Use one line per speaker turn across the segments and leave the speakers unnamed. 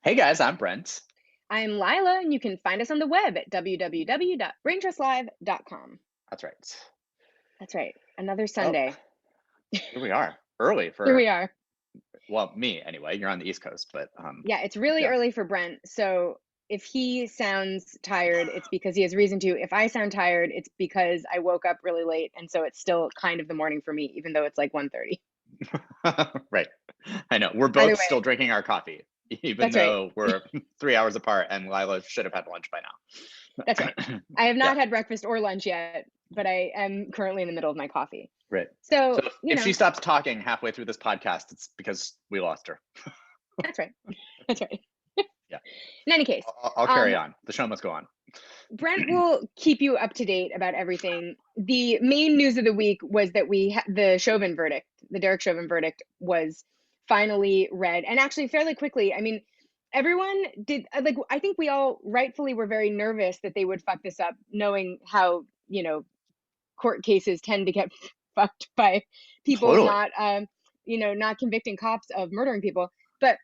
Hey guys, I'm Brent.
I'm Lila, and you can find us on the web at www.braintrustlive.com.
That's right.
That's right. Another
Well,
Sunday.
here we are. Early
Here we
for,
are.
well, me anyway. You're on the East Coast, but
Yeah, it's really
yeah.
early for Brent. So if he sounds tired, it's because he has reason to. If I sound tired, it's because I woke up really late. And so it's still kind of the morning for me, even though it's like 1:30.
Right. I know. We're
Either
both
way,
still drinking our coffee, even
that's right.
though we're 3 hours apart and Lila should have had lunch by
That's right.
now.
I have
Yeah,
not had breakfast or lunch yet, but I am currently in the middle of my coffee.
right. So
So,
if she stops talking halfway through this podcast, it's because we lost her.
that's right. That's right.
Yeah.
In any case,
I'll carry
um,
on. The show must go on.
Brent will keep you up to date about everything. The main news of the week was that the Chauvin verdict, the Derek Chauvin verdict, was finally read, and actually fairly quickly. I mean, everyone did like. I think we all rightfully were very nervous that they would fuck this up, knowing how court cases tend to get fucked by people
Totally.
not convicting cops of murdering people. But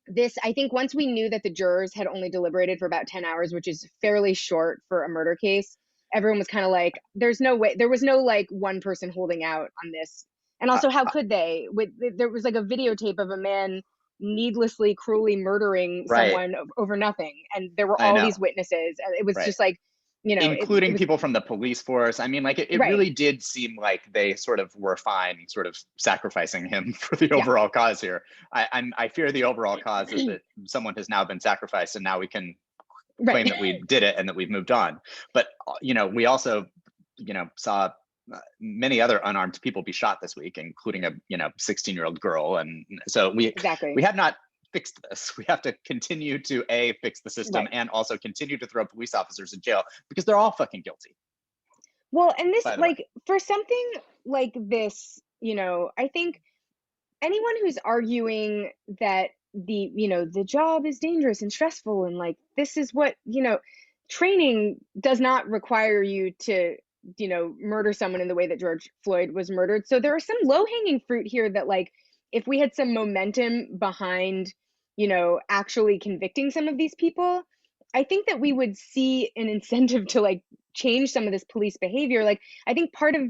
this, I think, once we knew that the jurors had only deliberated for about 10 hours, which is fairly short for a murder case, everyone was kind of like, there's no way, there was no like one person holding out on this. And
Uh,
also, how
uh,
could they? There was like a videotape of a man needlessly, cruelly murdering
right.
someone over nothing. And there were
I
all
know.
these witnesses. And it was
Right.
just like, it
Including
was
people from the police force. I mean, like it
right.
really did seem like they sort of were fine, sort of sacrificing him for the
Yeah.
overall cause here. I fear the overall cause is that someone has now been sacrificed, and now we can claim
Right.
that we did it and that we've moved on. But we also saw many other unarmed people be shot this week, including a 16-year-old girl, and so we
Exactly.
have not fixed this. We have to continue to fix the system
Right.
and also continue to throw police officers in jail because they're all fucking guilty.
Well, and this,
By the way,
like, for something like this, I think anyone who's arguing that the job is dangerous and stressful and like this is what, training does not require you to, murder someone in the way that George Floyd was murdered. So there are some low-hanging fruit here that like if we had some momentum behind, actually convicting some of these people, I think that we would see an incentive to like change some of this police behavior. Like I think part of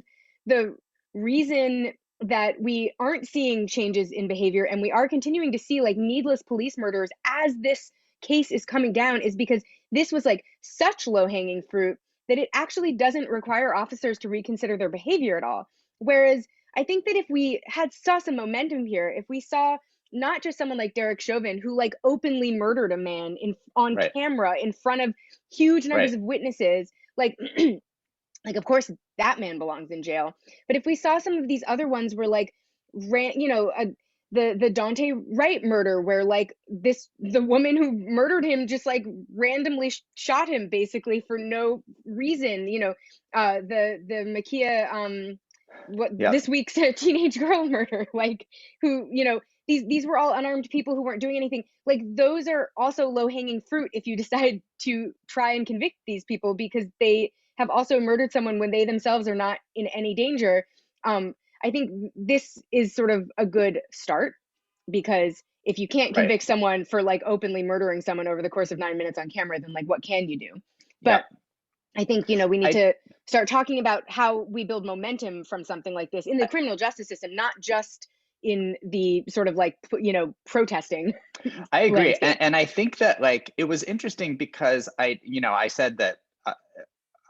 the reason that we aren't seeing changes in behavior and we are continuing to see like needless police murders as this case is coming down is because this was like such low hanging fruit that it actually doesn't require officers to reconsider their behavior at all. Whereas I think that if we had saw some momentum here, if we saw not just someone like Derek Chauvin who like openly murdered a man in on
right,
camera in front of huge numbers
right,
of witnesses, like of course that man belongs in jail. But if we saw some of these other ones where like ran the Dante Wright murder where like the woman who murdered him just like randomly shot him basically for no reason, the Makia what
yeah,
this week's teenage girl murder, like who, these were all unarmed people who weren't doing anything. Like those are also low hanging fruit if you decide to try and convict these people because they have also murdered someone when they themselves are not in any danger. I think this is sort of a good start because if you can't
right,
convict someone for like openly murdering someone over the course of 9 minutes on camera, then like what can you do?
yeah.
But I think, we need
I
to start talking about how we build momentum from something like this in the
I,
criminal justice system, not just in the sort of like, protesting
I agree,
landscape.
and I think that like it was interesting because I said that.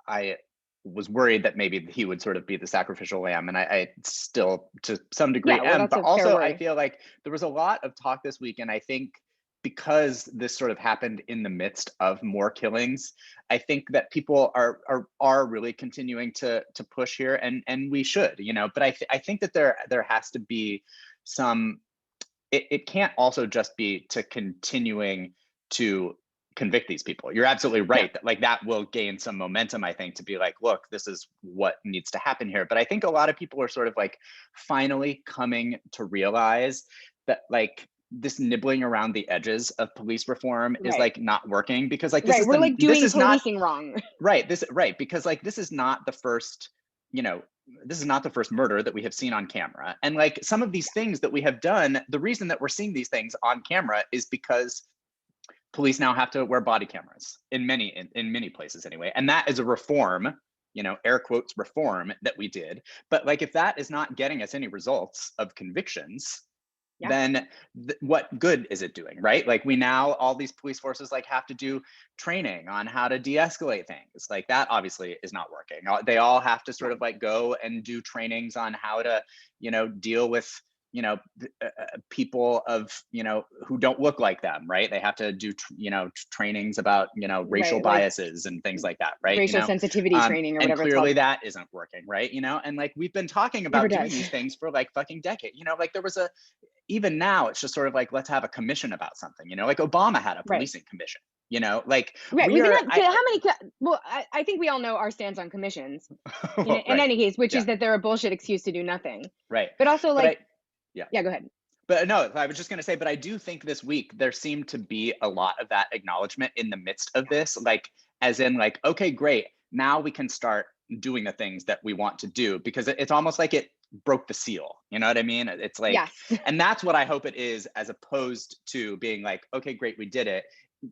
I was worried that maybe he would sort of be the sacrificial lamb, and I still, to some degree,
Yeah, well,
am.
that's
But
a fair
also, I
worry.
feel like there was a lot of talk this week, and I think because this sort of happened in the midst of more killings, I think that people are really continuing to push here, and we should, But I think that there has to be some. It can't also just be to continuing to convict these people. You're absolutely
Yeah.
right that like that will gain some momentum, I think, to be like, look, this is what needs to happen here. But I think a lot of people are sort of like finally coming to realize that like this nibbling around the edges of police reform is
Right.
like not working because like
Right. We're like
this
doing
is not
policing wrong.
right because like this is not the first, you know this is not the first murder that we have seen on camera, and like some of these things that we have done, the reason that we're seeing these things on camera is because police now have to wear body cameras in many places anyway. And that is a reform, air quotes reform that we did. But like, if that is not getting us any results of convictions, then what good is it doing, right? Like, we now, all these police forces like have to do training on how to de-escalate things. Like, that obviously is not working. They all have to sort of like go and do trainings on how to, deal with, people of, who don't look like them, right? They have to do, trainings about, racial biases and things like that, right?
Racial sensitivity training or
and
whatever
clearly
it's called.
that isn't working, right? And like, we've been talking about doing these things for like fucking decades. Like, there was even now it's just sort of like, let's have a commission about something, like Obama had a policing commission, like
we've been how many I think we all know our stance on commissions in any case, which is that they're a bullshit excuse to do nothing,
right?
But also, like, go ahead.
But no, I was just going to say, but I do think this week there seemed to be a lot of that acknowledgement in the midst of this, like, as in like, okay, great, now we can start doing the things that we want to do, because it's almost like it broke the seal. You know what I mean? It's like, and that's what I hope it is, as opposed to being like, okay, great, we did it.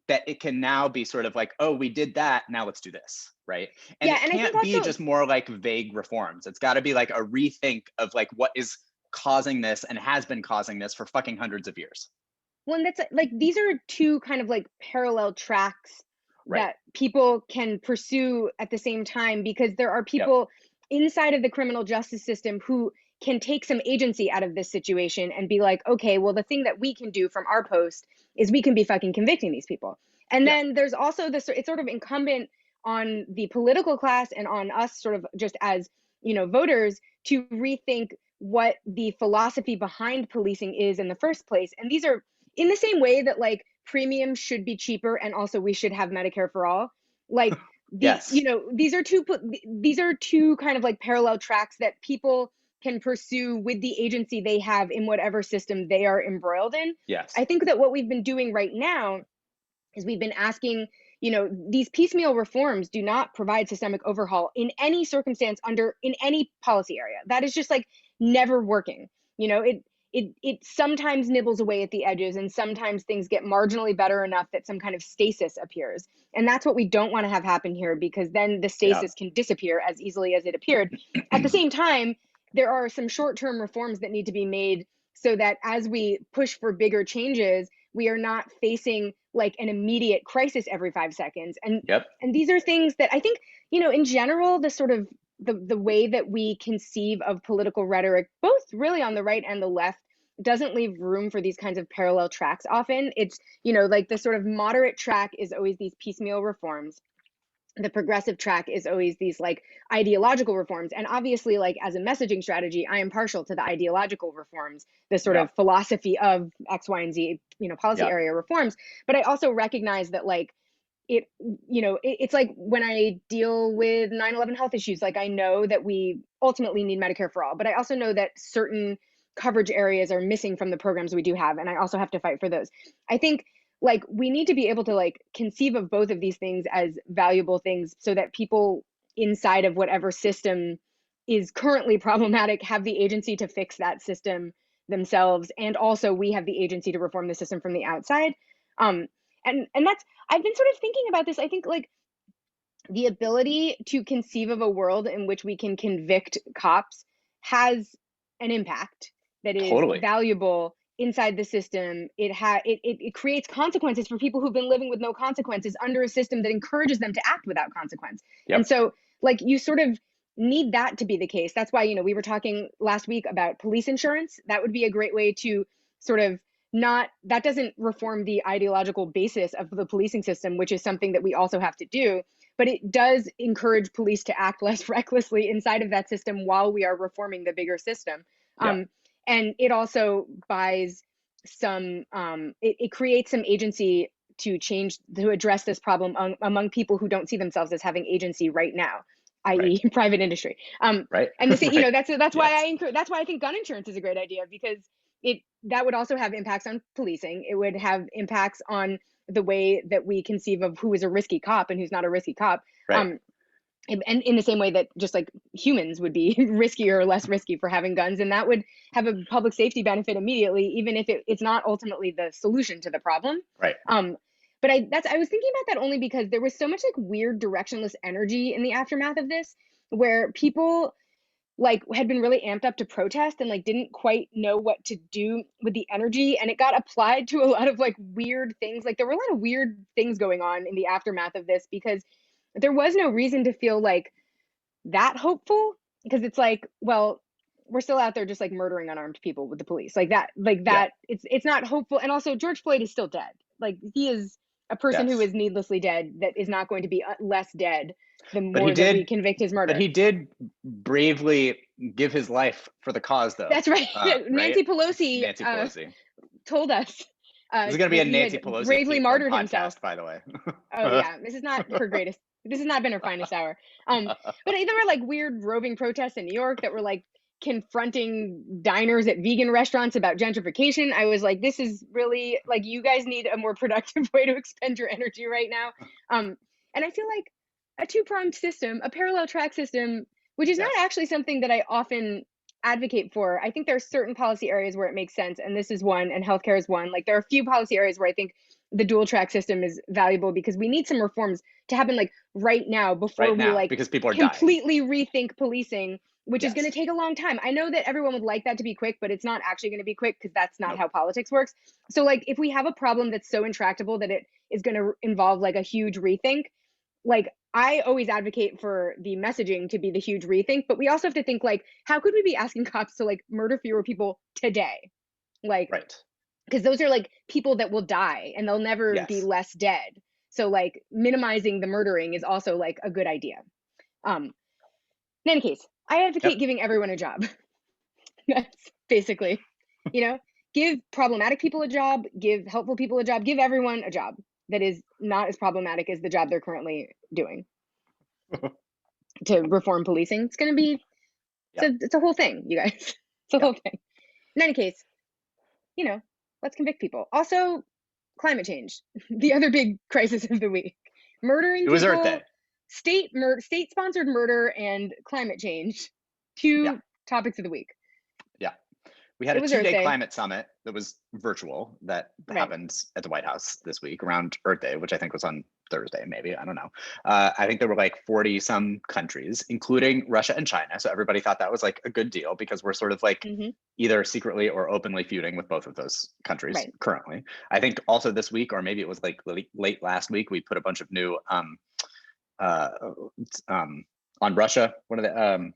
That it can now be sort of like, oh, we did that, now let's do this, right? And it can't be just more like vague reforms. It's got to be like a rethink of like what is causing this and has been causing this for fucking hundreds of years.
Well, and that's like, these are two kind of like parallel tracks that people can pursue at the same time, because there are people inside of the criminal justice system who can take some agency out of this situation and be like, okay, well, the thing that we can do from our post is we can be fucking convicting these people. And then there's also this, it's sort of incumbent on the political class and on us sort of just as, voters, to rethink what the philosophy behind policing is in the first place. And these are, in the same way that like premiums should be cheaper and also we should have Medicare for all, like these are two kind of like parallel tracks that people can pursue with the agency they have in whatever system they are embroiled in. I think that what we've been doing right now is we've been asking, these piecemeal reforms do not provide systemic overhaul in any circumstance in any policy area. That is just like never working. It sometimes nibbles away at the edges, and sometimes things get marginally better enough that some kind of stasis appears. And that's what we don't want to have happen here, because then the stasis can disappear as easily as it appeared. At the same time, there are some short-term reforms that need to be made so that as we push for bigger changes, we are not facing like an immediate crisis every 5 seconds. And these are things that I think, in general, the sort of the way that we conceive of political rhetoric, both really on the right and the left, doesn't leave room for these kinds of parallel tracks often. It's, like the sort of moderate track is always these piecemeal reforms. The progressive track is always these like ideological reforms. And obviously, like as a messaging strategy, I am partial to the ideological reforms, the sort of philosophy of X, Y, and Z, policy area reforms. But I also recognize that like it's like when I deal with 9/11 health issues, like I know that we ultimately need Medicare for all, but I also know that certain coverage areas are missing from the programs we do have. And I also have to fight for those. I think like we need to be able to like conceive of both of these things as valuable things so that people inside of whatever system is currently problematic have the agency to fix that system themselves. And also we have the agency to reform the system from the outside. And that's, I've been sort of thinking about this. I think like the ability to conceive of a world in which we can convict cops has an impact that is valuable inside the system. It creates consequences for people who've been living with no consequences under a system that encourages them to act without consequence. And so like you sort of need that to be the case. That's why, we were talking last week about police insurance. That would be a great way to sort of that doesn't reform the ideological basis of the policing system, which is something that we also have to do, but it does encourage police to act less recklessly inside of that system while we are reforming the bigger system. And it also buys some, it creates some agency to address this problem among people who don't see themselves as having agency right now, i.e. private industry. And that's why that's why I think gun insurance is a great idea, because that would also have impacts on policing. It would have impacts on the way that we conceive of who is a risky cop and who's not a risky cop. And in the same way that just like humans would be riskier or less risky for having guns. And that would have a public safety benefit immediately, even if it's not ultimately the solution to the problem. But I was thinking about that only because there was so much like weird directionless energy in the aftermath of this, where people like had been really amped up to protest and like didn't quite know what to do with the energy, and it got applied to a lot of like weird things. Like there were a lot of weird things going on in the aftermath of this because there was no reason to feel like that hopeful, because it's like, well, we're still out there just like murdering unarmed people with the police like that,
Yeah.
it's not hopeful. And also George Floyd is still dead. Like he is a person who
Yes.
is needlessly dead that is not going to be less dead the
But he
more that we
did.
convict his
But
murder.
he did bravely give his life for the cause, though.
That's right.
Right?
Nancy Pelosi
Nancy Pelosi.
told us
This is going to be
that
a
he
Nancy
had
Pelosi
bravely
hate film
martyred himself.
podcast, by the way.
Oh yeah, this is not her greatest. This has not been her finest hour. But there were like weird roving protests in New York that were like confronting diners at vegan restaurants about gentrification. I was like, this is really like, you guys need a more productive way to expend your energy right now. And I feel like a two-pronged system, a parallel track system, which is not
Yes.
actually something that I often advocate for. I think there are certain policy areas where it makes sense, and this is one, and healthcare is one. Like there are a few policy areas where I think the dual track system is valuable because we need some reforms to happen like right now before
Right
we
now,
like
because people are dying.
completely rethink policing, which is going to
Yes.
take a long time. I know that everyone would like that to be quick, but it's not actually going to be quick because that's not
Nope.
how politics works. So like if we have a problem that's so intractable that it is going to involve like a huge rethink, like I always advocate for the messaging to be the huge rethink, but we also have to think like, how could we be asking cops to like murder fewer people today? Like,
Right.
because those are like people that will die and they'll never be
Yes.
less dead. So like minimizing the murdering is also like a good idea. In any case, I advocate
Yep.
giving everyone a job. That's basically, give problematic people a job, give helpful people a job, give everyone a job that is not as problematic as the job they're currently doing to reform policing. It's going to be,
Yep.
it's a whole thing, you guys. It's a
Yep.
whole thing. In any case, let's convict people. Also, climate change, the other big crisis of the week. Murdering
It was Earth
people,
Day.
state-sponsored murder, and climate change.
Yeah.
Two topics of the week.
Yeah. We had
It
a
was Earth
2-day
Day.
climate summit that was virtual that
Right.
happened at the White House this week around Earth Day, which I think was on Thursday, maybe. I don't know. I think there were like 40 some countries, including Russia and China. So everybody thought that was like a good deal because we're sort of like either secretly or openly feuding with both of those countries
Right.
currently. I think also this week, or maybe it was like late last week, we put a bunch of new on Russia. What are the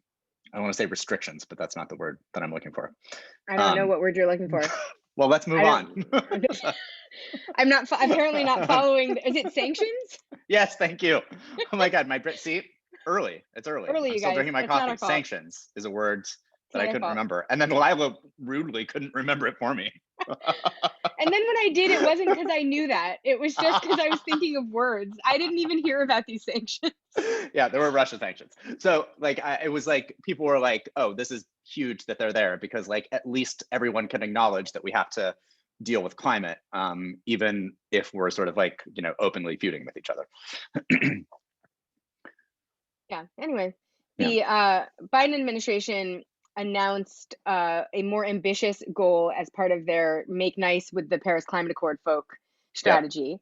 I want to say restrictions, but that's not the word that I'm looking for.
I don't know what word you're looking for.
Well, let's move on.
I'm not apparently not following. Is it sanctions?
Yes, thank you. Oh my God, see, early. It's early.
Early,
I'm
you
still
guys.
drinking my
It's not
coffee.
our fault.
Sanctions is a word that I
not our
couldn't
fault.
remember, and then Lila rudely couldn't remember it for me.
And then when I did, it wasn't because I knew that. It was just because I was thinking of words. I didn't even hear about these sanctions.
Yeah, there were Russia sanctions. So like, it was like people were like, "Oh, this is huge that they're there," because like at least everyone can acknowledge that we have to deal with climate, even if we're sort of like openly feuding with each other.
Yeah. Anyway, the Biden administration announced a more ambitious goal as part of their "Make Nice with the Paris Climate Accord" folk strategy.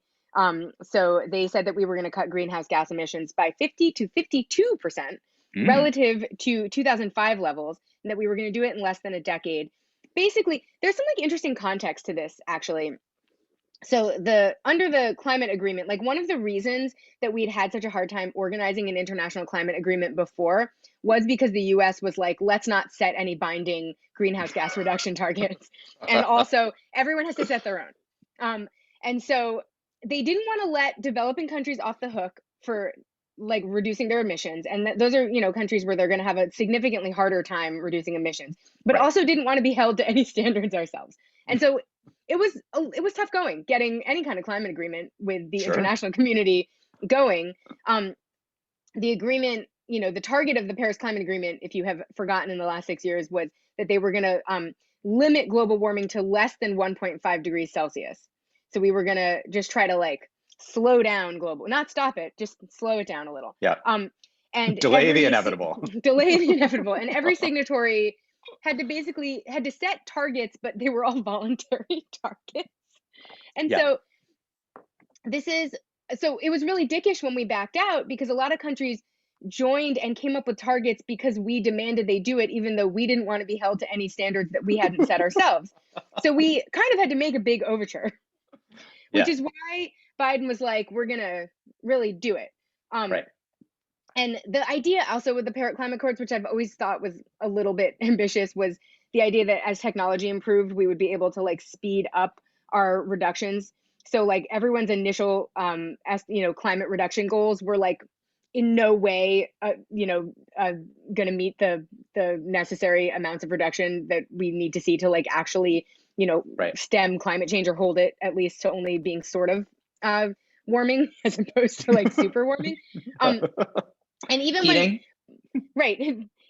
So they said that we were going to cut greenhouse gas emissions by 50 to 52% relative to 2005 levels, and that we were going to do it in less than a decade. Basically, there's some like interesting context to this actually. So under the climate agreement, like one of the reasons that we'd had such a hard time organizing an international climate agreement before was because the US was like, let's not set any binding greenhouse gas reduction targets. And also everyone has to set their own. And so they didn't want to let developing countries off the hook for like reducing their emissions. And those are, countries where they're going to have a significantly harder time reducing emissions, but
Right.
also didn't want to be held to any standards ourselves. And so it was tough going, getting any kind of climate agreement with the international community going. The agreement, the target of the Paris Climate Agreement, if you have forgotten in the last 6 years, was that they were going to limit global warming to less than 1.5 degrees Celsius. So we were going to just try to like slow down not stop it, just slow it down a little.
Yeah.
And
delay the inevitable.
Delay the inevitable. And every signatory had to set targets, but they were all voluntary targets. And so so it was really dickish when we backed out because a lot of countries joined and came up with targets because we demanded they do it, even though we didn't want to be held to any standards that we hadn't set ourselves. So we kind of had to make a big overture, which
Yeah.
is why Biden was like, we're going to really do it.
Right.
And the idea also with the Paris Climate Accords, which I've always thought was a little bit ambitious, was the idea that as technology improved, we would be able to like speed up our reductions. So like everyone's initial, climate reduction goals were like in no way, going to meet the necessary amounts of reduction that we need to see to like actually,
Right.
stem climate change or hold it at least to only being sort of warming as opposed to like super warming. Um, and even
Heating.
right,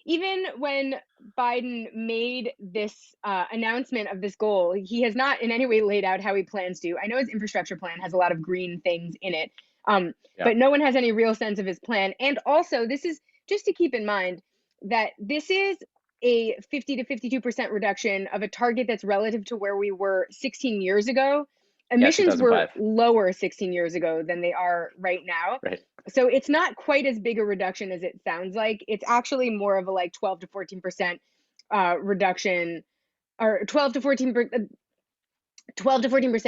even when Biden made this announcement of this goal, he has not in any way laid out how he plans to. I know his infrastructure plan has a lot of green things in it,
Yeah.
but no one has any real sense of his plan. And also, this is just to keep in mind that this is a 50 to 52% reduction of a target that's relative to where we were 16 years ago.
Yeah,
Emissions were
2005.
lower 16 years ago than they are right now.
Right.
So it's not quite as big a reduction as it sounds like. It's actually more of a like 12 to 14% reduction, or 12 to 14%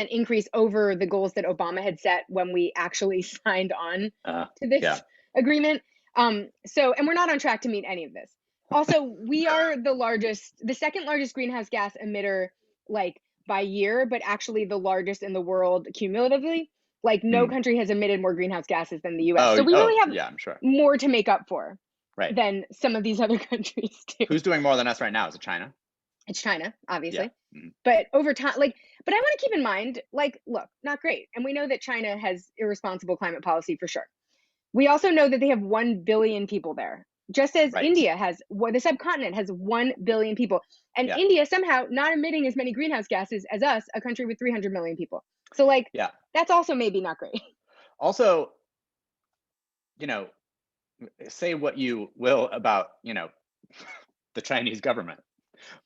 increase over the goals that Obama had set when we actually signed on to this
Yeah.
agreement. And we're not on track to meet any of this. Also, we are the second largest greenhouse gas emitter, like by year, but actually the largest in the world cumulatively. Like no country has emitted more greenhouse gases than the US. So we really have
yeah, I'm sure.
more to make up for
Right.
than some of these other countries do.
Who's doing more than us right now? Is it China?
It's China, obviously.
Yeah.
But over time, but I want to keep in mind, look, not great. And we know that China has irresponsible climate policy for sure. We also know that they have 1 billion people there, just as
Right.
India has, the subcontinent has 1 billion people. And
Yeah.
India somehow not emitting as many greenhouse gases as us, a country with 300 million people. So
Yeah.
that's also maybe not great.
Also, say what you will about, the Chinese government.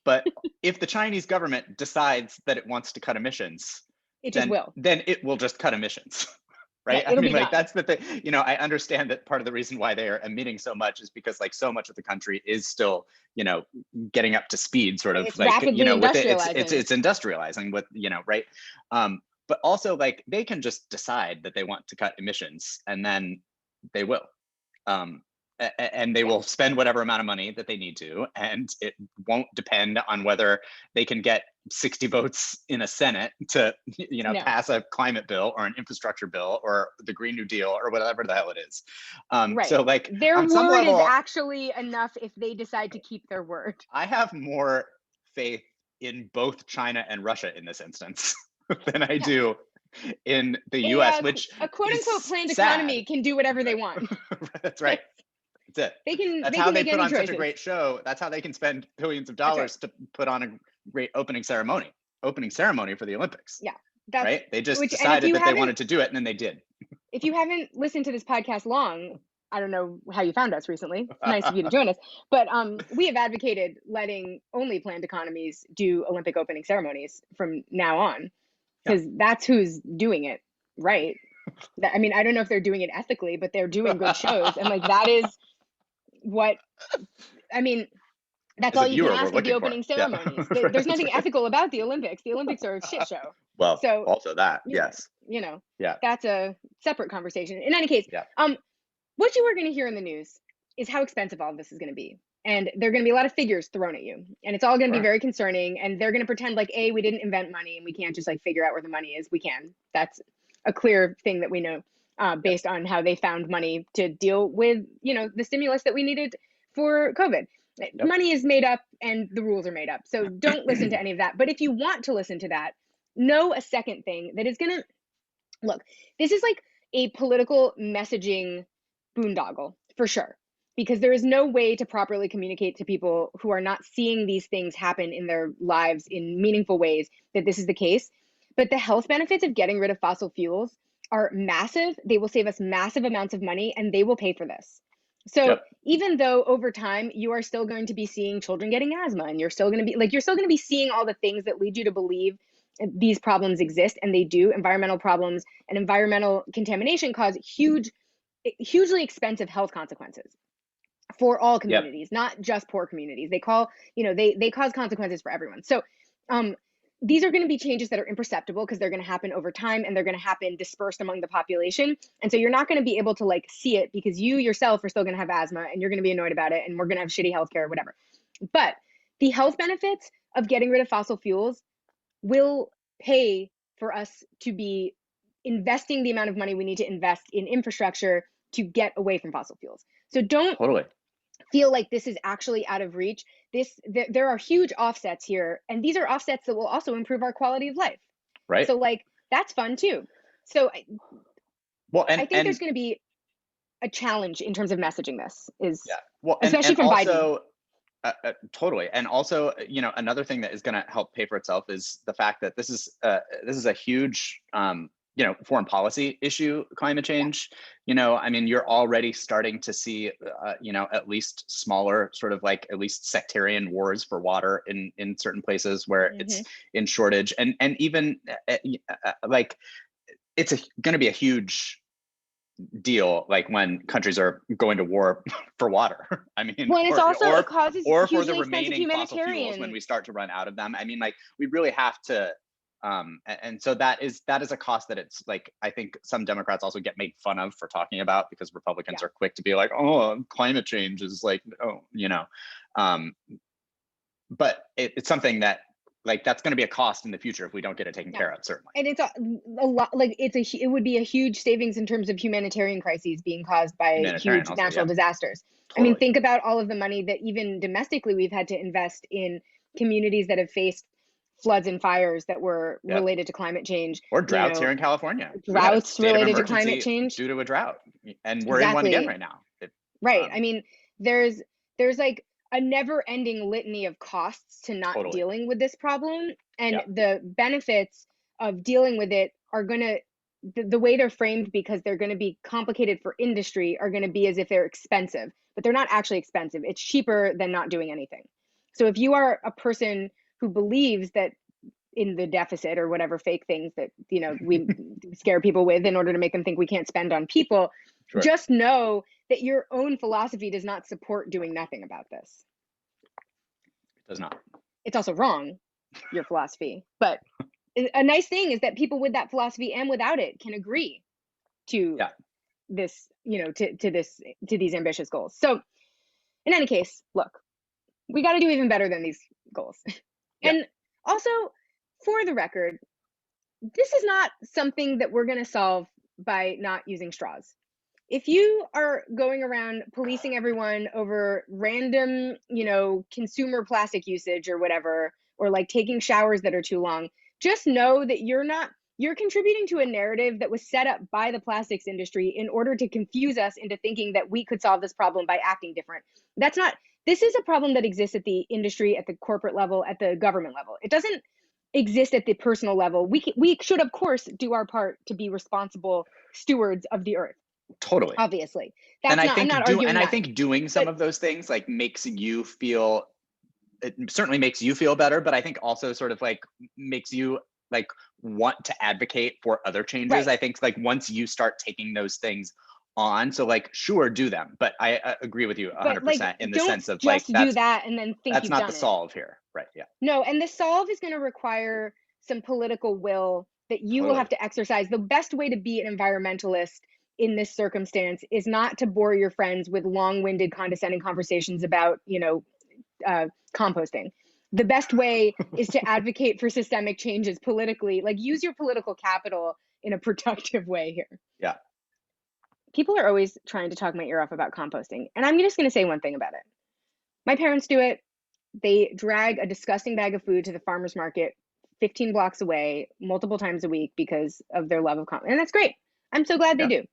But if the Chinese government decides that it wants to cut emissions,
It just will.
Then it will just cut emissions. Right.
Yeah, it'll be done.
That's the thing. I understand that part of the reason why they are emitting so much is because like so much of the country is still, getting up to speed, sort of
It's
like,
rapidly industrializing.
it's industrializing with, right. But also like they can just decide that they want to cut emissions and then they will. And they will spend whatever amount of money that they need to, and it won't depend on whether they can get 60 votes in a Senate to,
No.
pass a climate bill or an infrastructure bill or the Green New Deal or whatever the hell it is.
Right.
So like
their
on some
word
level,
is actually enough if they decide to keep their word.
I have more faith in both China and Russia in this instance than I do in the US, which
a quote unquote planned
sad.
economy can do whatever they want.
That's right. That's it. That's how they put on such a great show. That's how they can spend billions of dollars to put on a great opening ceremony for the Olympics.
Yeah.
Right. They just decided that they wanted to do it and then they did.
If you haven't listened to this podcast long, I don't know how you found us recently. It's nice of you to join us. But we have advocated letting only planned economies do Olympic opening ceremonies from now on, because that's who's doing it, right? I mean, I don't know if they're doing it ethically, but they're doing good shows. And like, that is what, I mean, that's all you can ask of the opening ceremonies. Yeah. There's nothing ethical about the Olympics. The Olympics are a shit show.
Well, so also that, yes.
That's a separate conversation. In any case, what you are going to hear in the news is how expensive all of this is going to be. And there are going to be a lot of figures thrown at you. And it's all going to be very concerning. And they're going to pretend like, we didn't invent money and we can't just like figure out where the money is. We can. That's a clear thing that we know based on how they found money to deal with, the stimulus that we needed for COVID. Yep. Money is made up and the rules are made up. So don't listen to any of that. But if you want to listen to that, know a second thing that is going to look, this is like a political messaging boondoggle for sure, because there is no way to properly communicate to people who are not seeing these things happen in their lives in meaningful ways that this is the case. But the health benefits of getting rid of fossil fuels are massive. They will save us massive amounts of money and they will pay for this. So even though over time you are still going to be seeing children getting asthma and you're still going to be seeing all the things that lead you to believe these problems exist, and they do. Environmental problems and environmental contamination cause hugely expensive health consequences for all
Yep.
communities, not just poor communities. They cause consequences for everyone. So these are going to be changes that are imperceptible because they're going to happen over time, and they're going to happen dispersed among the population. And so you're not going to be able to like see it because you yourself are still going to have asthma and you're going to be annoyed about it, and we're going to have shitty healthcare or whatever. But the health benefits of getting rid of fossil fuels will pay for us to be investing the amount of money we need to invest in infrastructure to get away from fossil fuels. So don't
Totally.
feel like this is actually out of reach. There are huge offsets here, and these are offsets that will also improve our quality of life.
Right.
So like that's fun too. So
I
think there's going to be a challenge in terms of messaging this,
and
especially from
also,
Biden.
Totally. And also, another thing that is going to help pay for itself is the fact that this is a huge, foreign policy issue, climate change. I mean, you're already starting to see, at least smaller sort of like at least sectarian wars for water in certain places where it's in shortage. And even like it's going to be a huge deal like when countries are going to war for water. I mean,
well, and it's also it causes
or for
hugely
the
expensive
remaining fossil fuels when we start to run out of them. I mean, like we really have to and so that is a cost that it's like I think some Democrats also get made fun of for talking about because Republicans are quick to be like, oh, climate change is like, but it's something that like that's going to be a cost in the future if we don't get it taken care of, certainly.
And it's a lot like it would be a huge savings in terms of humanitarian crises being caused by huge natural disasters. Totally. I mean, think about all of the money that even domestically we've had to invest in communities that have faced floods and fires that were related to climate change,
or droughts here in California.
Droughts related to climate change
due to a drought, and we're in one again right now.
Right. I mean, there's like a never-ending litany of costs to not dealing with this problem, and the benefits of dealing with it are going to the way they're framed, because they're going to be complicated for industry, are going to be as if they're expensive, but they're not actually expensive. It's cheaper than not doing anything. So if you are a person who believes that in the deficit or whatever fake things that we scare people with in order to make them think we can't spend on people, just know that your own philosophy does not support doing nothing about this.
It does not.
It's also wrong, your philosophy. But a nice thing is that people with that philosophy and without it can agree to this, to these ambitious goals. So in any case, look, we got to do even better than these goals. And also, for the record, this is not something that we're going to solve by not using straws. If you are going around policing everyone over random, consumer plastic usage or whatever, or like taking showers that are too long, just know that you're contributing to a narrative that was set up by the plastics industry in order to confuse us into thinking that we could solve this problem by acting different. This is a problem that exists at the industry, at the corporate level, at the government level. It doesn't exist at the personal level. We should, of course, do our part to be responsible stewards of the earth.
Totally.
Obviously.
I think doing some of those things like it certainly makes you feel better, but I think also sort of like makes you like want to advocate for other changes. Right. I think like once you start taking those things on, so like sure, do them, but I agree with you 100% in the sense of like
do that and then think
that's not the solve here, right? Yeah.
No, and the solve is going to require some political will that you will have to exercise. The best way to be an environmentalist in this circumstance is not to bore your friends with long-winded, condescending conversations about, composting. The best way is to advocate for systemic changes politically, like use your political capital in a productive way here.
Yeah.
People are always trying to talk my ear off about composting, and I'm just going to say one thing about it. My parents do it. They drag a disgusting bag of food to the farmer's market 15 blocks away multiple times a week because of their love of compost, and that's great. I'm so glad they do.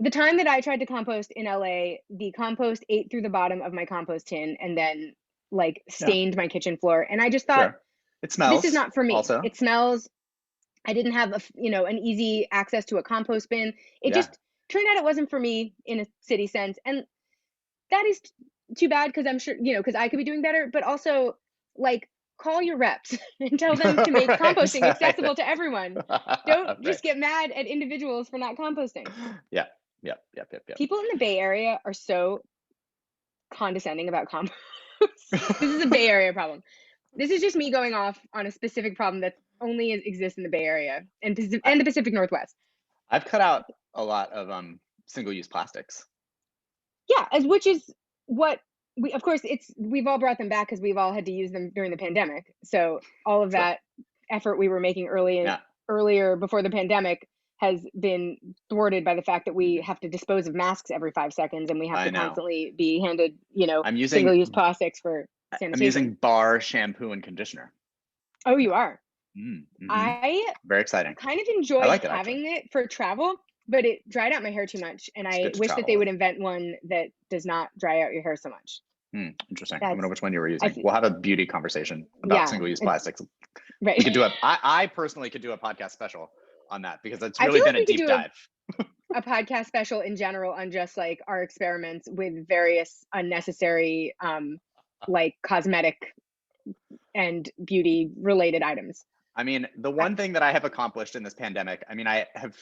The time that I tried to compost in LA, the compost ate through the bottom of my compost tin and then like stained my kitchen floor. And I just thought,
it smells.
This is not for me.
Also.
It smells. I didn't have an easy access to a compost bin. It just turned out it wasn't for me in a city sense. And that is too bad, because I'm sure, because I could be doing better, but also like call your reps and tell them to make
Right,
composting
exactly.
accessible to everyone. Don't
Right.
just get mad at individuals for not composting.
Yeah. Yep.
People in the Bay Area are so condescending about compost. This is a Bay Area problem. This is just me going off on a specific problem that only exists in the Bay Area and the Pacific Northwest.
I've cut out a lot of single-use plastics.
Yeah, which is what we, of course, we've all brought them back because we've all had to use them during the pandemic. So all of that effort we were making earlier before the pandemic has been thwarted by the fact that we have to dispose of masks every 5 seconds and we have to constantly be handed, single-use plastics for sanitation.
I'm using bar shampoo and conditioner.
Oh, you are?
Mm-hmm. Very exciting.
Kind of enjoyed having it for travel, but it dried out my hair too much. And I wish that they would invent one that does not dry out your hair so much.
Interesting. I wonder which one you were using. We'll have a beauty conversation about single-use plastics.
Right.
We could do I personally could do a podcast special on that because it's really been a deep dive.
A podcast special in general on just like our experiments with various unnecessary like cosmetic and beauty related items.
I mean, the one thing that I have accomplished in this pandemic, I mean, I have,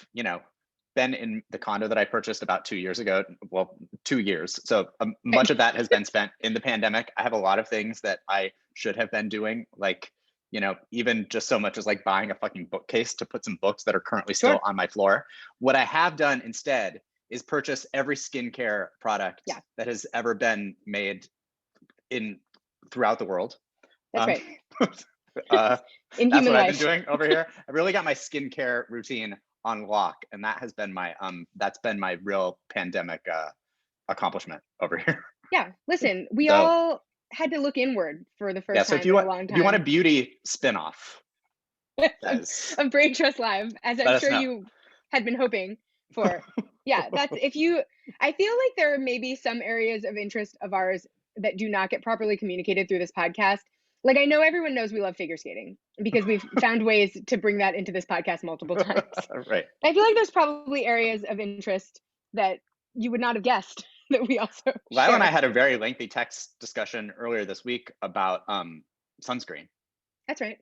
been in the condo that I purchased about 2 years ago. Well, 2 years. So much of that has been spent in the pandemic. I have a lot of things that I should have been doing, like, even just so much as like buying a fucking bookcase to put some books that are currently still on my floor. What I have done instead is purchase every skincare product that has ever been made throughout the world.
That's right.
That's what I've been doing over here. I really got my skincare routine on lock, and that has been that's been my real pandemic accomplishment over here.
Yeah, listen, we all had to look inward for the first time in a long time.
If you want a beauty spinoff
of Brain Trust Live, as I'm sure you had been hoping for. Yeah, I feel like there are maybe some areas of interest of ours that do not get properly communicated through this podcast. Like, I know everyone knows we love figure skating because we've found ways to bring that into this podcast multiple times.
Right.
I feel like there's probably areas of interest that you would not have guessed that we also
Lyle and I had a very lengthy text discussion earlier this week about sunscreen.
That's right.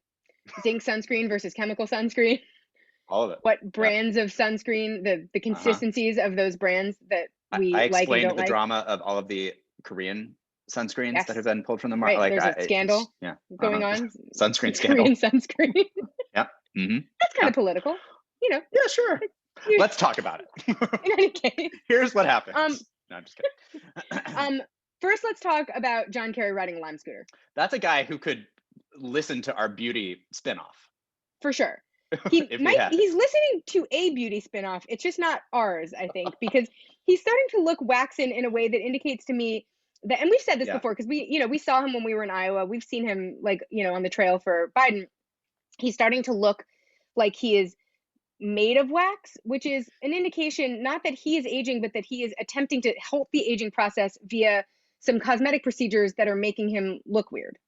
Zinc sunscreen versus chemical sunscreen.
All of it.
What brands of sunscreen, the consistencies of those brands that we like and don't like.
I explained the drama of all of the Korean sunscreens that have been pulled from the market.
Right. There's a scandal going on.
Sunscreen scandal.
Korean sunscreen.
Yeah. Mm-hmm.
That's kind of political,
Yeah, sure. Let's talk about it.
In any case.
Here's what happens. No, I'm just kidding.
First, let's talk about John Kerry riding a Lime scooter.
That's a guy who could listen to our beauty spinoff.
For sure. He's listening to a beauty spinoff. It's just not ours, I think, because he's starting to look waxen in a way that indicates to me that, and we've said this before, because we saw him when we were in Iowa. We've seen him on the trail for Biden. He's starting to look like he is made of wax, which is an indication not that he is aging, but that he is attempting to help the aging process via some cosmetic procedures that are making him look weird.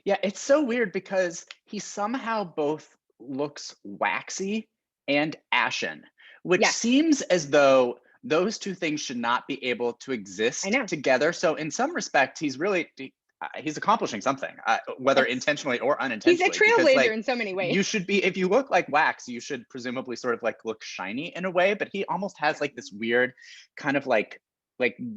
Yeah, it's so weird because he somehow both looks waxy and ashen, which seems as though those two things should not be able to exist together. So in some respect, he's accomplishing something, whether intentionally or unintentionally.
He's a trailblazer in so many ways.
You should be, if you look like wax, you should presumably sort of like look shiny in a way, but he almost has like this weird kind of like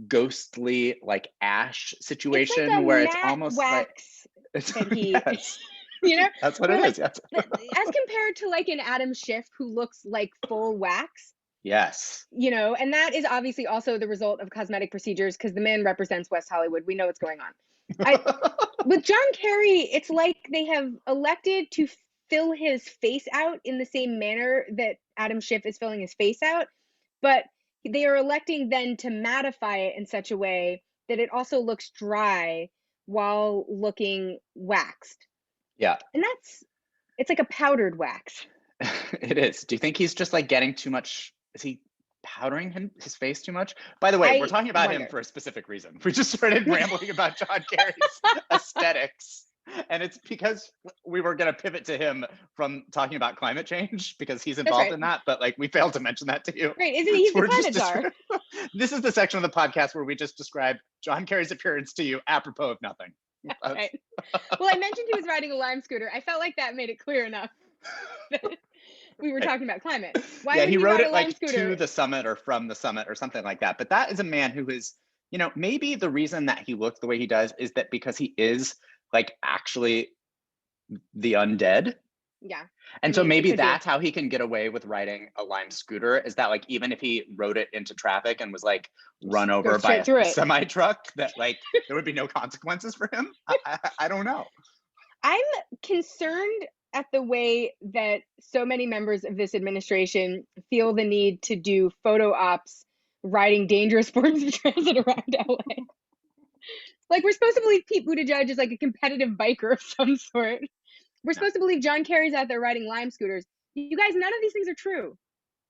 ghostly like ash situation
like
where it's almost
wax
like that's what it is. Yes.
As compared to like an Adam Schiff who looks like full wax.
Yes.
And that is obviously also the result of cosmetic procedures because the man represents West Hollywood. We know what's going on. With John Kerry, it's like they have elected to fill his face out in the same manner that Adam Schiff is filling his face out, but they are electing then to mattify it in such a way that it also looks dry while looking waxed.
Yeah.
And it's like a powdered wax.
It is. Do you think he's just like getting too much? Is he powdering his face too much? By the way, we're talking about him for a specific reason. We just started rambling about John Kerry's aesthetics. And it's because we were going to pivot to him from talking about climate change because he's involved in that. But like we failed to mention that to you.
Right. Isn't he? He's the climate czar.
This is the section of the podcast where we just describe John Kerry's appearance to you apropos of nothing.
Right. Well, I mentioned he was riding a Lime scooter. I felt like that made it clear enough that we were
Right.
talking about climate. Why
Yeah,
would
he
he
wrote
ride a
it
Lime
like
scooter?
to the summit or from the summit or something like that. But that is a man who is, maybe the reason that he looks the way he does is that because he is like actually the undead.
Yeah. I
And so
mean, it
maybe
could be.
that's how he can get away with riding a Lime scooter, is that like even if he rode it into traffic and was like run
Just go
over by
straight through
a
it.
semi truck, that like there would be no consequences for him. I don't know.
I'm concerned at the way that so many members of this administration feel the need to do photo ops riding dangerous forms of transit around LA. Like, we're supposed to believe Pete Buttigieg is like a competitive biker of some sort. We're
Yeah,
supposed to believe John Kerry's out there riding Lime scooters. You guys, none of these things are true.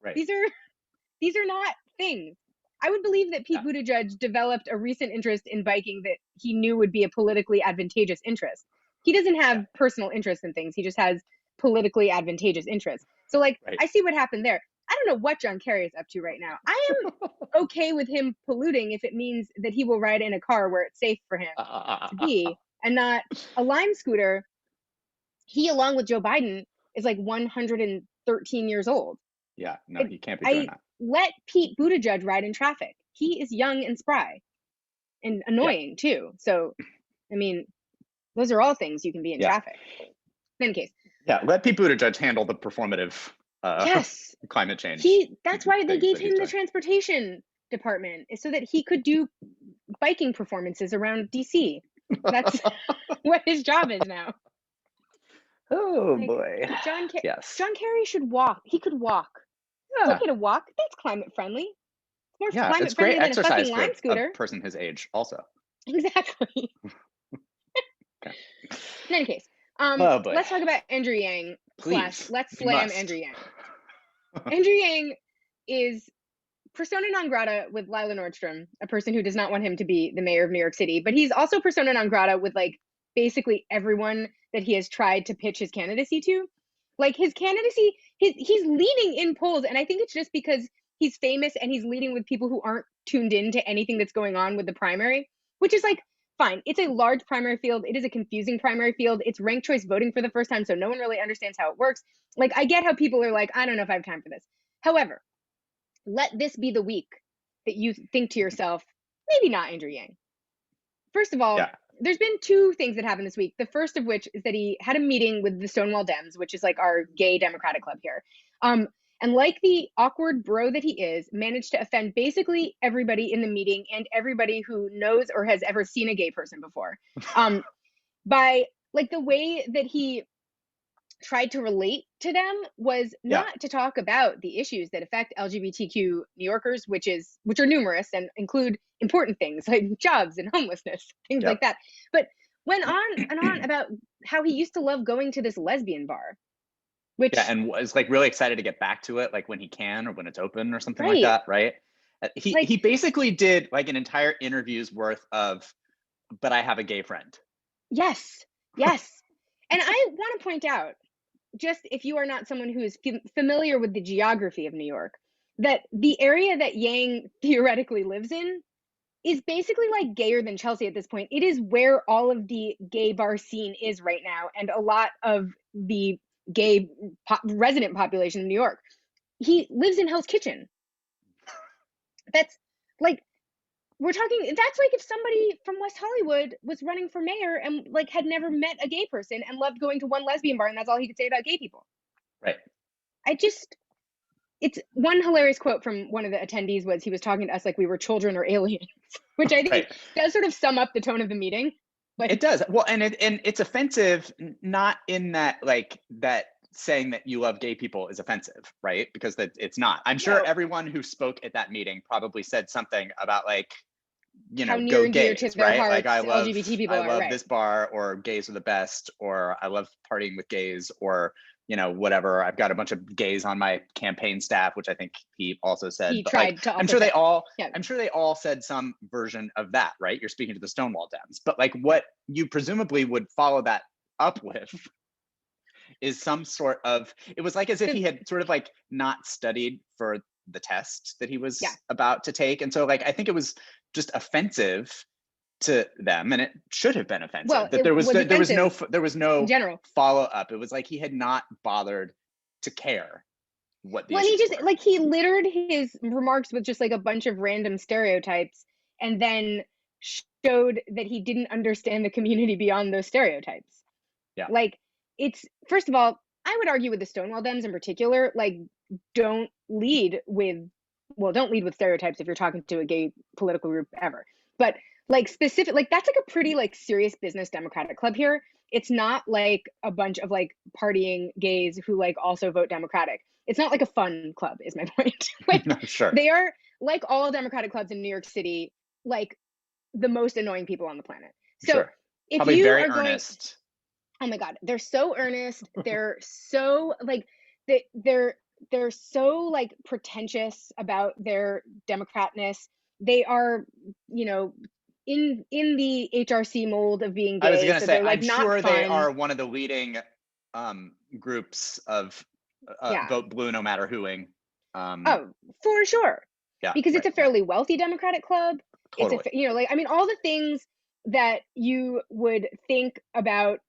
right.
These are not things. I would believe that Pete
Yeah,
Buttigieg developed a recent interest in biking that he knew would be a politically advantageous interest. He doesn't
yeah,
have personal interest in things. He just has politically advantageous interests. So like,
right.
I see what happened there. I don't know what John Kerry is up to right now. I am okay with him polluting if it means that he will ride in a car where it's safe for him to be and not a Lime scooter. He, along with Joe Biden, is like 113 years old.
Yeah, no,
I,
he can't be doing
I
that.
let Pete Buttigieg ride in traffic. He is young and spry and
Yeah,
annoying too. So, I mean, those are all things you can be in
yeah,
traffic. In any case,
yeah. Let Pete Buttigieg handle the performative
yes,
climate change
that's why they
things
gave
that he's
him the
doing.
transportation department, is so that he could do biking performances around DC. That's what his job is now.
Oh
Like
boy. Yes.
John Kerry should walk. He could walk. It's
Yeah.
okay to walk. That's climate friendly. It's more
Yeah. It's
climate
great
friendly than a fucking
exercise for
Lime
a
scooter.
person his age, also.
Exactly.
Okay.
In any case,
Oh boy.
let's talk about Andrew Yang slash
Please.
let's
We
slam
must.
Andrew Yang. Andrew Yang is persona non grata with Lila Nordstrom, a person who does not want him to be the mayor of New York City, but he's also persona non grata with like basically everyone that he has tried to pitch his candidacy to. Like his candidacy, he's leading in polls, and I think it's just because he's famous and he's leading with people who aren't tuned in to anything that's going on with the primary, which is like fine. It's a large primary field. It is a confusing primary field. It's ranked choice voting for the first time, so no one really understands how it works. Like I get how people are like, I don't know if I have time for this. However, let this be the week that you think to yourself, maybe not Andrew Yang. First of all,
Yeah.
there's been two things that happened this week. The first of which is that he had a meeting with the Stonewall Dems, which is like our gay Democratic club here. And like the awkward bro that he is, managed to offend basically everybody in the meeting and everybody who knows or has ever seen a gay person before. By like the way that he tried to relate to them was
Yeah.
not to talk about the issues that affect LGBTQ New Yorkers, which are numerous and include important things like jobs and homelessness, things like
Yep.
that. But went on and on about how he used to love going to this lesbian bar,
Yeah.
which
And was like really excited to get back to it, like when he can or when it's open or something like
right,
that. Right. He
like
basically did like an entire interview's worth of, but I have a gay friend.
yes, yes. And I want to point out, just if you are not someone who is familiar with the geography of New York, that the area that Yang theoretically lives in is basically like gayer than Chelsea at this point. It is where all of the gay bar scene is right now, and a lot of the gay resident population of New York. He lives in Hell's Kitchen. That's like, we're talking, that's like if somebody from West Hollywood was running for mayor and like had never met a gay person and loved going to one lesbian bar and that's all he could say about gay people.
Right.
It's one hilarious quote from one of the attendees was he was talking to us like we were children or aliens, which I think
Right.
does sort of sum up the tone of the meeting. Like,
It does. Well, and it's offensive, not in that like that saying that you love gay people is offensive, right? Because it's not. I'm sure
no,
everyone who spoke at that meeting probably said something about like,
how near
go
and dear to
gays,
their
right? Like
hearts LGBT people
I
are,
love
right?
this bar, or gays are the best, or I love partying with gays, or whatever. I've got a bunch of gays on my campaign staff, which I think he also said.
He
But like,
tried to
I'm
also
sure
say,
they all,
yeah.
I'm sure they all said some version of that, right? You're speaking to the Stonewall Dems, but like what you presumably would follow that up with is some sort of, it was like as if he had sort of like not studied for the test that he was
Yeah.
about to take. And so like, I think it was just offensive to them, and it should have been offensive.
Well,
That
it was
there was no
in general.
follow up. It was like he had not bothered to care what the
Well, and he
issues
just
were.
like he littered his remarks with just like a bunch of random stereotypes, and then showed that he didn't understand the community beyond those stereotypes.
Yeah.
Like, it's, first of all, I would argue with the Stonewall Dems in particular, like, don't lead with, well, don't lead with stereotypes if you're talking to a gay political group ever. But like specific, like that's like a pretty like serious business Democratic club here. It's not like a bunch of like partying gays who like also vote Democratic. It's not like a fun club, is my point. Like,
Sure.
they are, like all Democratic clubs in New York City, like the most annoying people on the planet. So
Sure.
if
Probably
you
very
are going,
earnest.
oh my God, they're so earnest. They're so like they're so like pretentious about their Democratness. They are, you know, in the HRC mold of being
I was
gay,
gonna
so
say,
they're like
I'm
not
sure they
fun.
are one of the leading groups of
Yeah.
vote blue no matter whoing.
Oh, for sure.
Yeah,
Because it's
right.
a fairly wealthy Democratic club. It's a,
Totally.
you know, like, I mean, all the things that you would think about,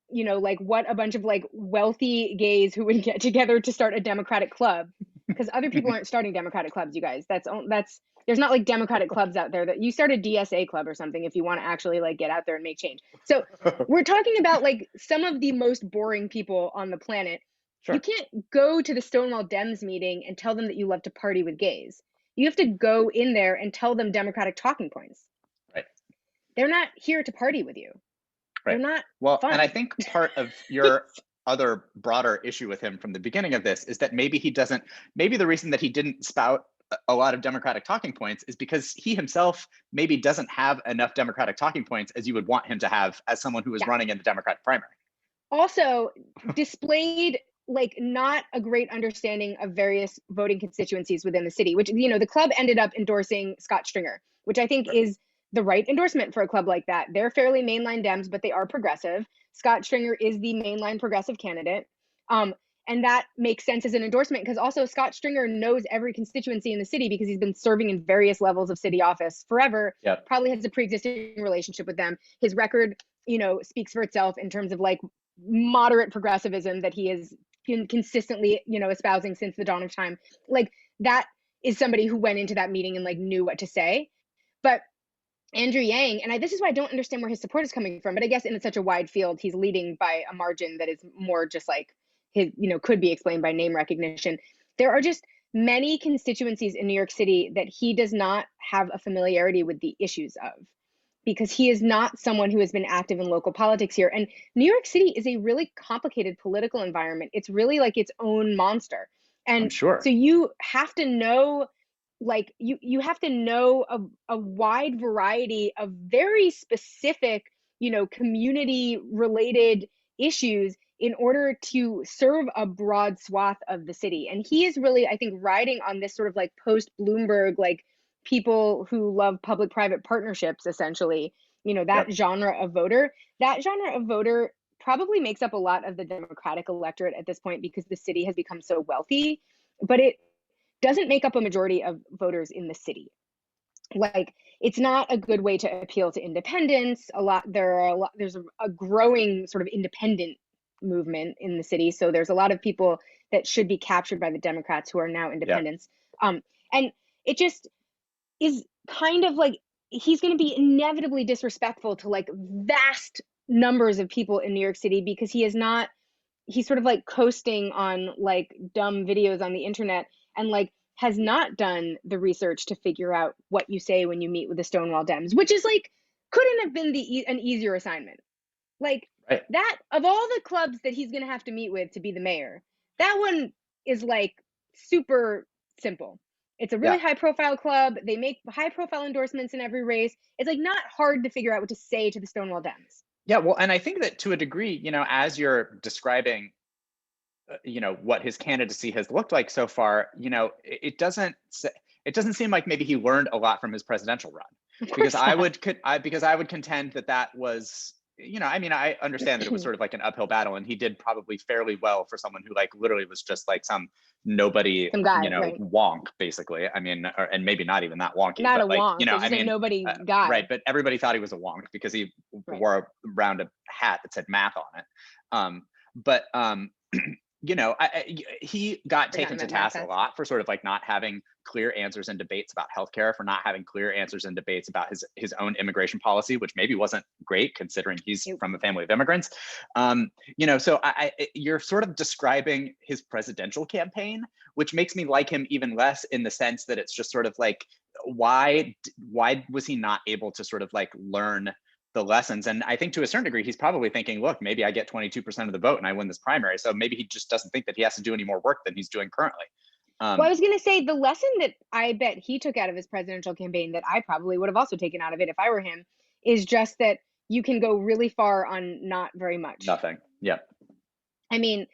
you know, like what a bunch of like wealthy gays who would get together to start a Democratic club, because other people aren't starting Democratic clubs, you guys. That's there's not like Democratic clubs out there that you start a DSA club or something if you want to actually like get out there and make change. So we're talking about like some of the most boring people on the planet. You
Sure.
can't go to the Stonewall Dems meeting and tell them that you love to party with gays. You have to go in there and tell them Democratic talking points.
Right.
They're not here to party with you.
Right.
They're not
Well, and I
fun.
think part of your other broader issue with him from the beginning of this is that maybe the reason that he didn't spout a lot of Democratic talking points is because he himself maybe doesn't have enough Democratic talking points as you would want him to have as someone who is
Yeah.
running in the Democratic primary.
Also displayed like not a great understanding of various voting constituencies within the city, which, you know, the club ended up endorsing Scott Stringer, which I think
Sure.
is the right endorsement for a club like that. They're fairly mainline Dems, but they are progressive. Scott Stringer is the mainline progressive candidate. And that makes sense as an endorsement because also Scott Stringer knows every constituency in the city because he's been serving in various levels of city office forever.
Yep.
Probably has a pre-existing relationship with them. His record, you know, speaks for itself in terms of like moderate progressivism that he has been consistently, you know, espousing since the dawn of time. Like, that is somebody who went into that meeting and like knew what to say. But Andrew Yang, and this is why I don't understand where his support is coming from, but I guess in such a wide field, he's leading by a margin that is more just like his, you know, could be explained by name recognition. There are just many constituencies in New York City that he does not have a familiarity with the issues of, because he is not someone who has been active in local politics here. And New York City is a really complicated political environment. It's really like its own monster.
I'm
And
sure.
so you have to know, like, you have to know a wide variety of very specific, you know, community related issues in order to serve a broad swath of the city. And he is really, I think, riding on this sort of like post Bloomberg, like people who love public private partnerships, essentially, you know, that
Yep.
genre of voter probably makes up a lot of the Democratic electorate at this point because the city has become so wealthy, but it doesn't make up a majority of voters in the city. Like, it's not a good way to appeal to independents. There's a growing sort of independent movement in the city. So there's a lot of people that should be captured by the Democrats who are now independents.
Yep.
And it just is kind of like he's going to be inevitably disrespectful to like vast numbers of people in New York City because he's sort of like coasting on like dumb videos on the internet and like has not done the research to figure out what you say when you meet with the Stonewall Dems, which is like couldn't have been an easier assignment. Like,
Right.
that, of all the clubs that he's going to have to meet with to be the mayor, that one is like super simple. It's a really high profile club. They make high profile endorsements in every race. It's like not hard to figure out what to say to the Stonewall Dems.
Yeah, well, and I think that to a degree, you know, as you're describing, you know, what his candidacy has looked like so far, you know, it doesn't seem like maybe he learned a lot from his presidential run, because I would contend that was I mean, I understand that it was sort of like an uphill battle, and he did probably fairly well for someone who like literally was just like some nobody,
Some guy, right?
wonk basically. I mean, and maybe not even that wonky,
Not a
but like,
wonk. It's
I
just a
mean,
nobody
right.
guy.
But everybody thought he was a wonk because he
Right.
wore around a hat that said math on it. But he got
Forgotten
taken to
about math
task a
hats.
lot for sort of like not having clear answers in debates about healthcare, for not having clear answers in debates about his own immigration policy, which maybe wasn't great considering he's from a family of immigrants. So you're sort of describing his presidential campaign, which makes me like him even less, in the sense that it's just sort of like, why was he not able to sort of like learn the lessons? And I think to a certain degree, he's probably thinking, look, maybe I get 22% of the vote and I win this primary. So maybe he just doesn't think that he has to do any more work than he's doing currently.
Well, I was going to say the lesson that I bet he took out of his presidential campaign, that I probably would have also taken out of it if I were him, is just that you can go really far on not very much.
Nothing. Yep.
I mean,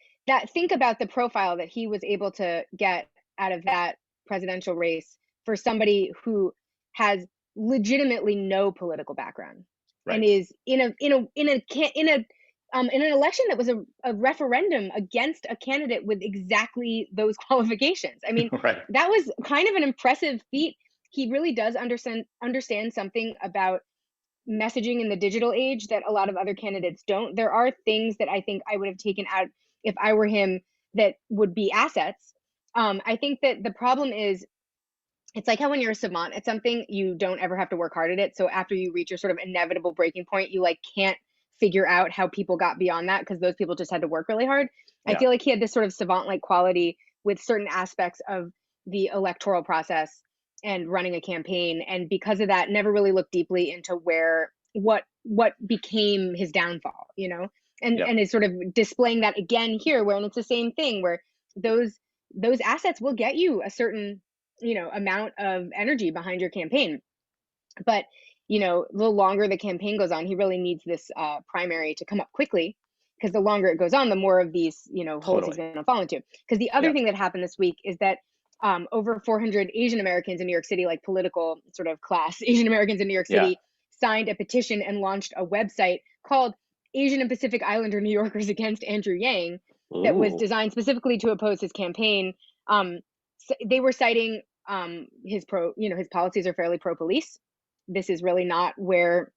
think about the profile that he was able to get out of that presidential race for somebody who has legitimately no political background and
Right.
is in an election that was a referendum against a candidate with exactly those qualifications. I mean,
Right.
that was kind of an impressive feat. He really does understand something about messaging in the digital age that a lot of other candidates don't. There are things that I think I would have taken out if I were him that would be assets. I think that the problem is, it's like how when you're a savant at something, you don't ever have to work hard at it. So after you reach your sort of inevitable breaking point, you like can't figure out how people got beyond that because those people just had to work really hard. I
Yeah.
feel like he had this sort of savant-like quality with certain aspects of the electoral process and running a campaign, and because of that, never really looked deeply into what became his downfall,
Yep.
and is sort of displaying that again here, where it's the same thing, where those those assets will get you a certain amount of energy behind your campaign. But the longer the campaign goes on, he really needs this primary to come up quickly, because the longer it goes on, the more of these holes he's
Totally.
going to fall into. Because the other
Yep.
thing that happened this week is that over 400 Asian Americans in New York City, like political sort of class Asian Americans in New York
Yeah.
City, signed a petition and launched a website called Asian and Pacific Islander New Yorkers Against Andrew Yang, that was
Ooh.
designed specifically to oppose his campaign. They were citing his policies are fairly pro police. This is really not where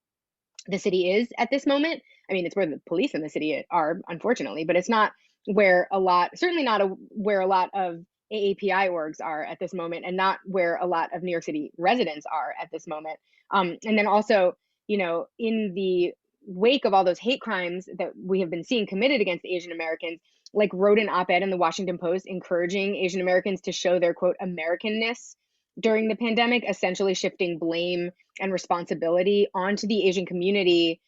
the city is at this moment. I mean, it's where the police in the city are, unfortunately, but it's not where certainly not where a lot of AAPI orgs are at this moment, and not where a lot of New York City residents are at this moment. And then also, in the wake of all those hate crimes that we have been seeing committed against Asian Americans, like wrote an op-ed in the Washington Post encouraging Asian Americans to show their quote Americanness during the pandemic, essentially shifting blame and responsibility onto the Asian community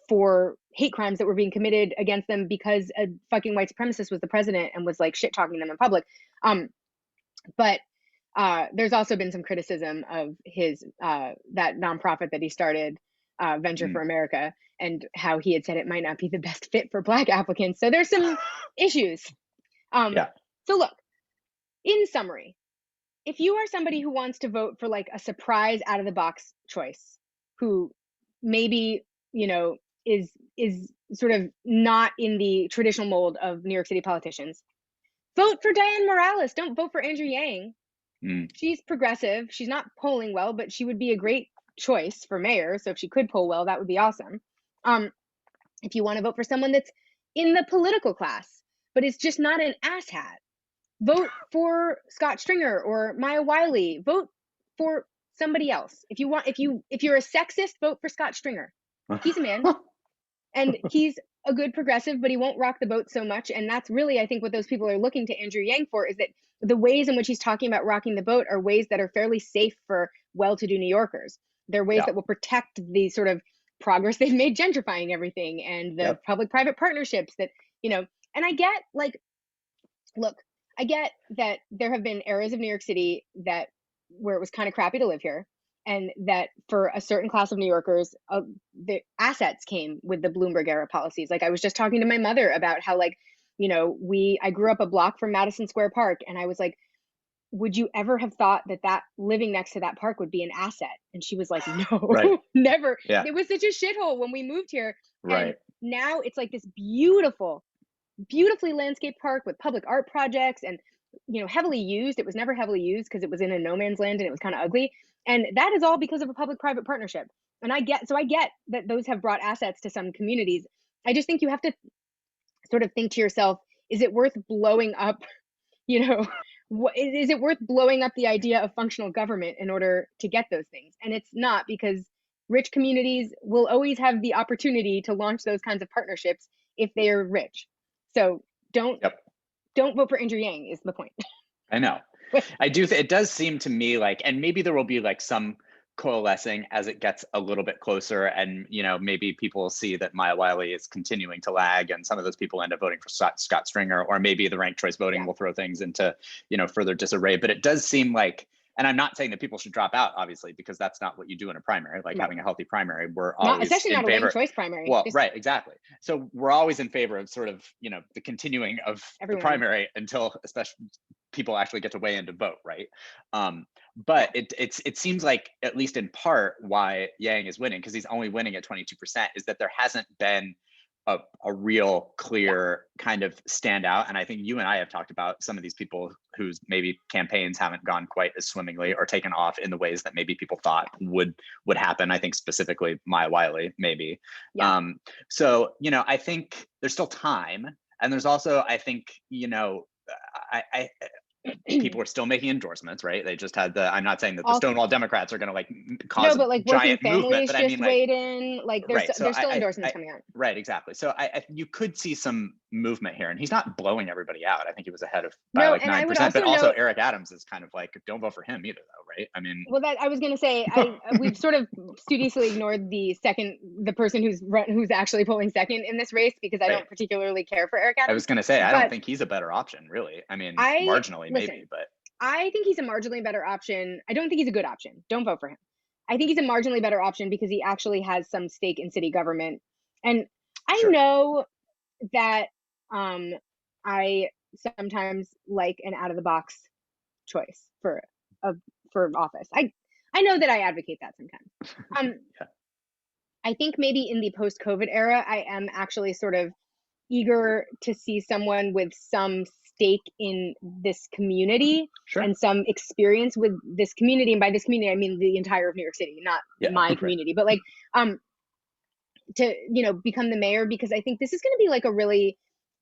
for hate crimes that were being committed against them because a fucking white supremacist was the president and was like shit talking them in public. But there's also been some criticism of his that nonprofit that he started, Venture
Mm.
for America, and how he had said it might not be the best fit for Black applicants. So there's some issues.
Yeah.
So look, in summary, if you are somebody who wants to vote for like a surprise out of the box choice, who maybe is sort of not in the traditional mold of New York City politicians, vote for Diane Morales. Don't vote for Andrew Yang.
Mm.
She's progressive. She's not polling well, but she would be a great choice for mayor. So if she could poll well, that would be awesome. If you want to vote for someone that's in the political class, but it's just not an asshat, vote for Scott Stringer or Maya Wiley. Vote for somebody else. If you're a sexist, vote for Scott Stringer. He's a man, and he's a good progressive, but he won't rock the boat so much. And that's really, I think, what those people are looking to Andrew Yang for, is that the ways in which he's talking about rocking the boat are ways that are fairly safe for well-to-do New Yorkers. They're ways
Yeah.
that will protect the sort of progress they've made gentrifying everything, and the
Yep.
public-private partnerships that, and I get, like, look, I get that there have been areas of New York City where it was kind of crappy to live here, and that for a certain class of New Yorkers, the assets came with the Bloomberg era policies. Like, I was just talking to my mother about how, like, I grew up a block from Madison Square Park, and I was like, would you ever have thought that living next to that park would be an asset? And she was like,
Right.
no, never.
Yeah.
It was such a shithole when we moved here. And
Right.
now it's like this beautifully landscaped park with public art projects and, heavily used. It was never heavily used because it was in a no man's land and it was kind of ugly. And that is all because of a public private partnership. And I get that those have brought assets to some communities. I just think you have to sort of think to yourself, is it worth blowing up, you know, is it worth blowing up the idea of functional government in order to get those things? And it's not, because rich communities will always have the opportunity to launch those kinds of partnerships if they are rich. So don't
Yep.
don't vote for Andrew Yang is the point.
I know. I do. It does seem to me like, and maybe there will be like some coalescing as it gets a little bit closer, and maybe people see that Maya Wiley is continuing to lag, and some of those people end up voting for Scott Stringer, or maybe the ranked choice voting will throw things into further disarray. But it does seem like, and I'm not saying that people should drop out, obviously, because that's not what you do in a primary. Like having a healthy primary, we're always
especially
in
not
favor.
a ranked choice primary.
Well, right, exactly. So we're always in favor of sort of the continuing of the primary until especially people actually get to weigh in to vote, right? But it seems like, at least in part, why Yang is winning, because he's only winning at 22%, is that there hasn't been a real clear kind of standout. And I think you and I have talked about some of these people whose maybe campaigns haven't gone quite as swimmingly or taken off in the ways that maybe people thought would happen. I think specifically Maya Wiley, maybe. So I think there's still time, and there's also, I think, I people are still making endorsements, right? They just had I'm not saying that the Stonewall Democrats are going to like cause a giant movement, but I mean, like,
weighed in, like there's still endorsements coming out.
Right, exactly. So you could see some movement here, and he's not blowing everybody out. I think he was ahead of by like 9%, but also Eric Adams is kind of like, don't vote for him either, though, right? I mean,
well, that I was going to say, we've sort of studiously ignored the person who's actually polling second in this race, because I don't particularly care for Eric Adams.
I was going to say, I don't think he's a better option, really. I mean, marginally maybe, but
I think he's a marginally better option. I don't think he's a good option. Don't vote for him. I think he's a marginally better option because he actually has some stake in city government. And I know that I sometimes like an out of the box choice for office. I know that I advocate that sometimes. I think maybe in the post-COVID era, I am actually sort of eager to see someone with some stake in this community and some experience with this community. And by this community, I mean the entire of New York City, not my community, but like, to, become the mayor, because I think this is going to be like a really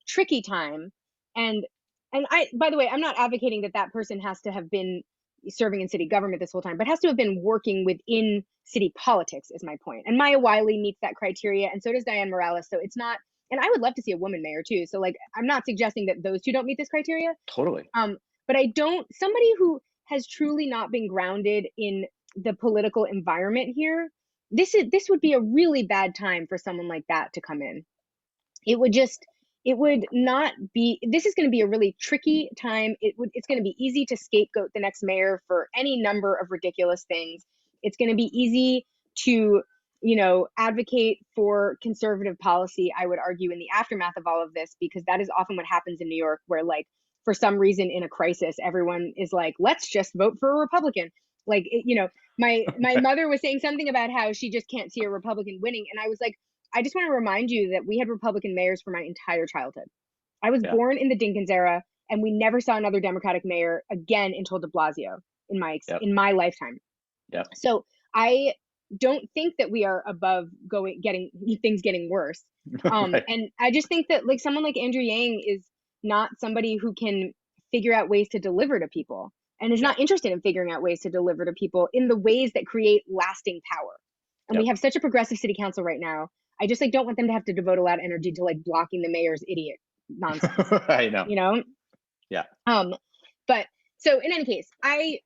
tricky time. And by the way, I'm not advocating that person has to have been serving in city government this whole time, but has to have been working within city politics, is my point. And Maya Wiley meets that criteria, and so does Diane Morales. So it's not, and I would love to see a woman mayor too. So like, I'm not suggesting that those two don't meet this criteria.
Totally.
But somebody who has truly not been grounded in the political environment here, this would be a really bad time for someone like that to come in. It would not be, this is going to be a really tricky time. It's going to be easy to scapegoat the next mayor for any number of ridiculous things. It's going to be easy to, advocate for conservative policy, I would argue, in the aftermath of all of this, because that is often what happens in New York, where like, for some reason in a crisis, everyone is like, let's just vote for a Republican. Like, my mother was saying something about how she just can't see a Republican winning. And I was like, I just want to remind you that we had Republican mayors for my entire childhood. I was born in the Dinkins era, and we never saw another Democratic mayor again until de Blasio in my lifetime. So I don't think that we are above getting worse. And I just think that like someone like Andrew Yang is not somebody who can figure out ways to deliver to people, and is not interested in figuring out ways to deliver to people in the ways that create lasting power. And we have such a progressive city council right now. I just like don't want them to have to devote a lot of energy to like blocking the mayor's idiot nonsense.
I know. Yeah.
But so in any case, I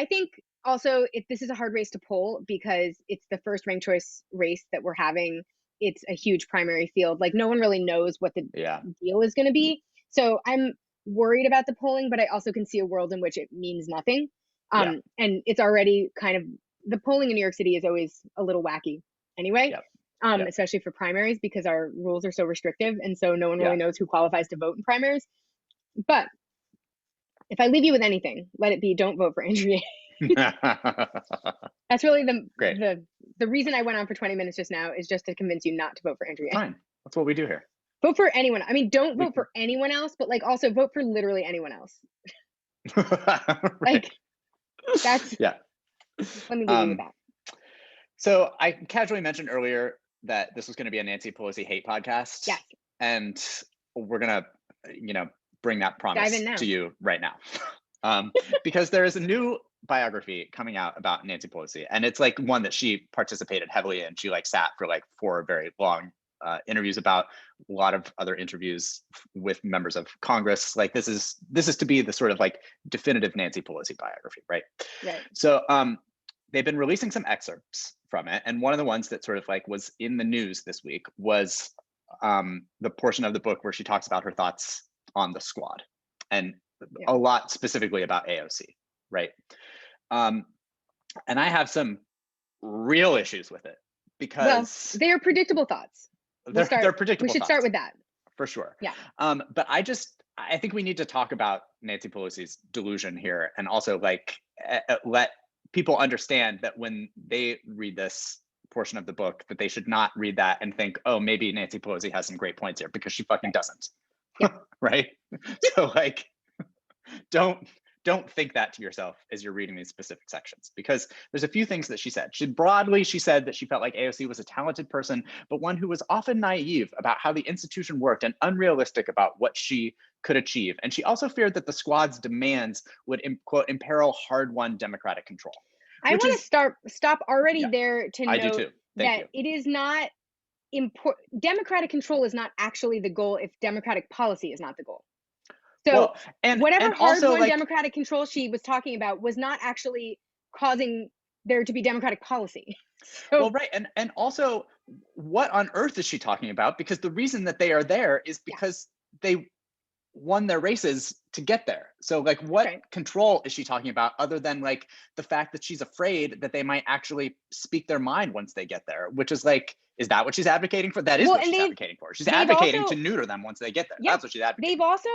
think also this is a hard race to poll, because it's the first ranked choice race that we're having. It's a huge primary field. Like no one really knows what the deal is going to be. So I'm worried about the polling, but I also can see a world in which it means nothing. And it's already kind of, the polling in New York City is always a little wacky anyway. Especially for primaries, because our rules are so restrictive, and so no one really knows who qualifies to vote in primaries. But If I leave you with anything, let it be don't vote for Andrea. That's really
Great.
the reason I went on for 20 minutes just now is just to convince you not to vote for Andrea.
Fine. That's what we do here.
Vote for anyone. I mean, don't
We
vote for anyone else, but like also vote for literally anyone else.
right.
Like that's
Yeah.
let me leave you with that.
So I casually mentioned earlier that this was going to be a Nancy Pelosi hate podcast.
Yes.
And we're going to, bring that promise
Dive in now.
to you right now. Because there is a new biography coming out about Nancy Pelosi, and it's like one that she participated heavily in. She like sat for like 4 very long interviews about, a lot of other interviews with members of Congress. Like this is to be the sort of like definitive Nancy Pelosi biography, right?
Right.
So they've been releasing some excerpts from it, and one of the ones that sort of like was in the news this week was the portion of the book where she talks about her thoughts on the squad, and a lot specifically about AOC, right? And I have some real issues with it because
they are predictable thoughts.
They're predictable.
We should start with that
for sure.
Yeah.
But I think we need to talk about Nancy Pelosi's delusion here, and also like let people understand that when they read this portion of the book, that they should not read that and think, oh, maybe Nancy Pelosi has some great points here, because she fucking doesn't.
Yeah.
Right. So like, don't think that to yourself as you're reading these specific sections, because there's a few things that she said. She said that she felt like AOC was a talented person, but one who was often naive about how the institution worked and unrealistic about what she could achieve. And she also feared that the squad's demands would, quote, imperil hard-won democratic control.
I want to stop already there to
I
note
do too.
that it is not important. Democratic control is not actually the goal if democratic policy is not the goal. So whatever hard-won democratic control she was talking about was not actually causing there to be democratic policy. So,
well, right. And also, what on earth is she talking about? Because the reason that they are there is because they won their races to get there. So like, what control is she talking about, other than like the fact that she's afraid that they might actually speak their mind once they get there, which is like, is that what she's advocating for? That is what she's advocating for. She's advocating to neuter them once they get there. That's what she's advocating.
They've also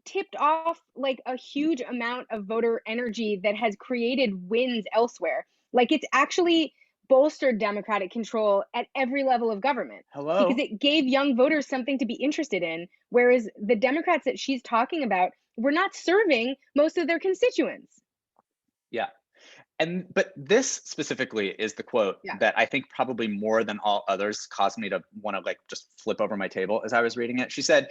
tipped off like a huge amount of voter energy that has created wins elsewhere. Like it's actually bolstered democratic control at every level of government.
Hello.
Because it gave young voters something to be interested in, whereas the Democrats that she's talking about were not serving most of their constituents.
Yeah. But this specifically is the quote that I think probably more than all others caused me to want to like just flip over my table as I was reading it. She said,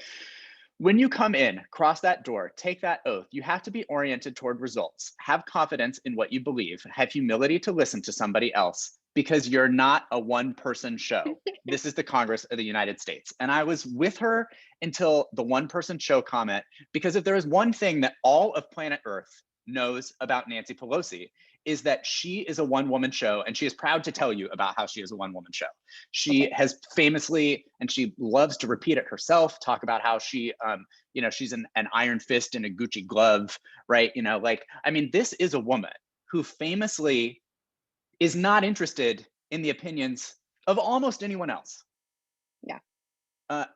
when you come in, cross that door, take that oath, you have to be oriented toward results, have confidence in what you believe, have humility to listen to somebody else, because you're not a one-person show. This is the Congress of the United States. And I was with her until the one-person show comment, because if there is one thing that all of planet Earth knows about Nancy Pelosi, is that she is a one-woman show, and she is proud to tell you about how she is a one-woman show. She has famously, and she loves to repeat it herself, talk about how she, she's an iron fist in a Gucci glove, right? I mean, this is a woman who famously is not interested in the opinions of almost anyone else.
Yeah.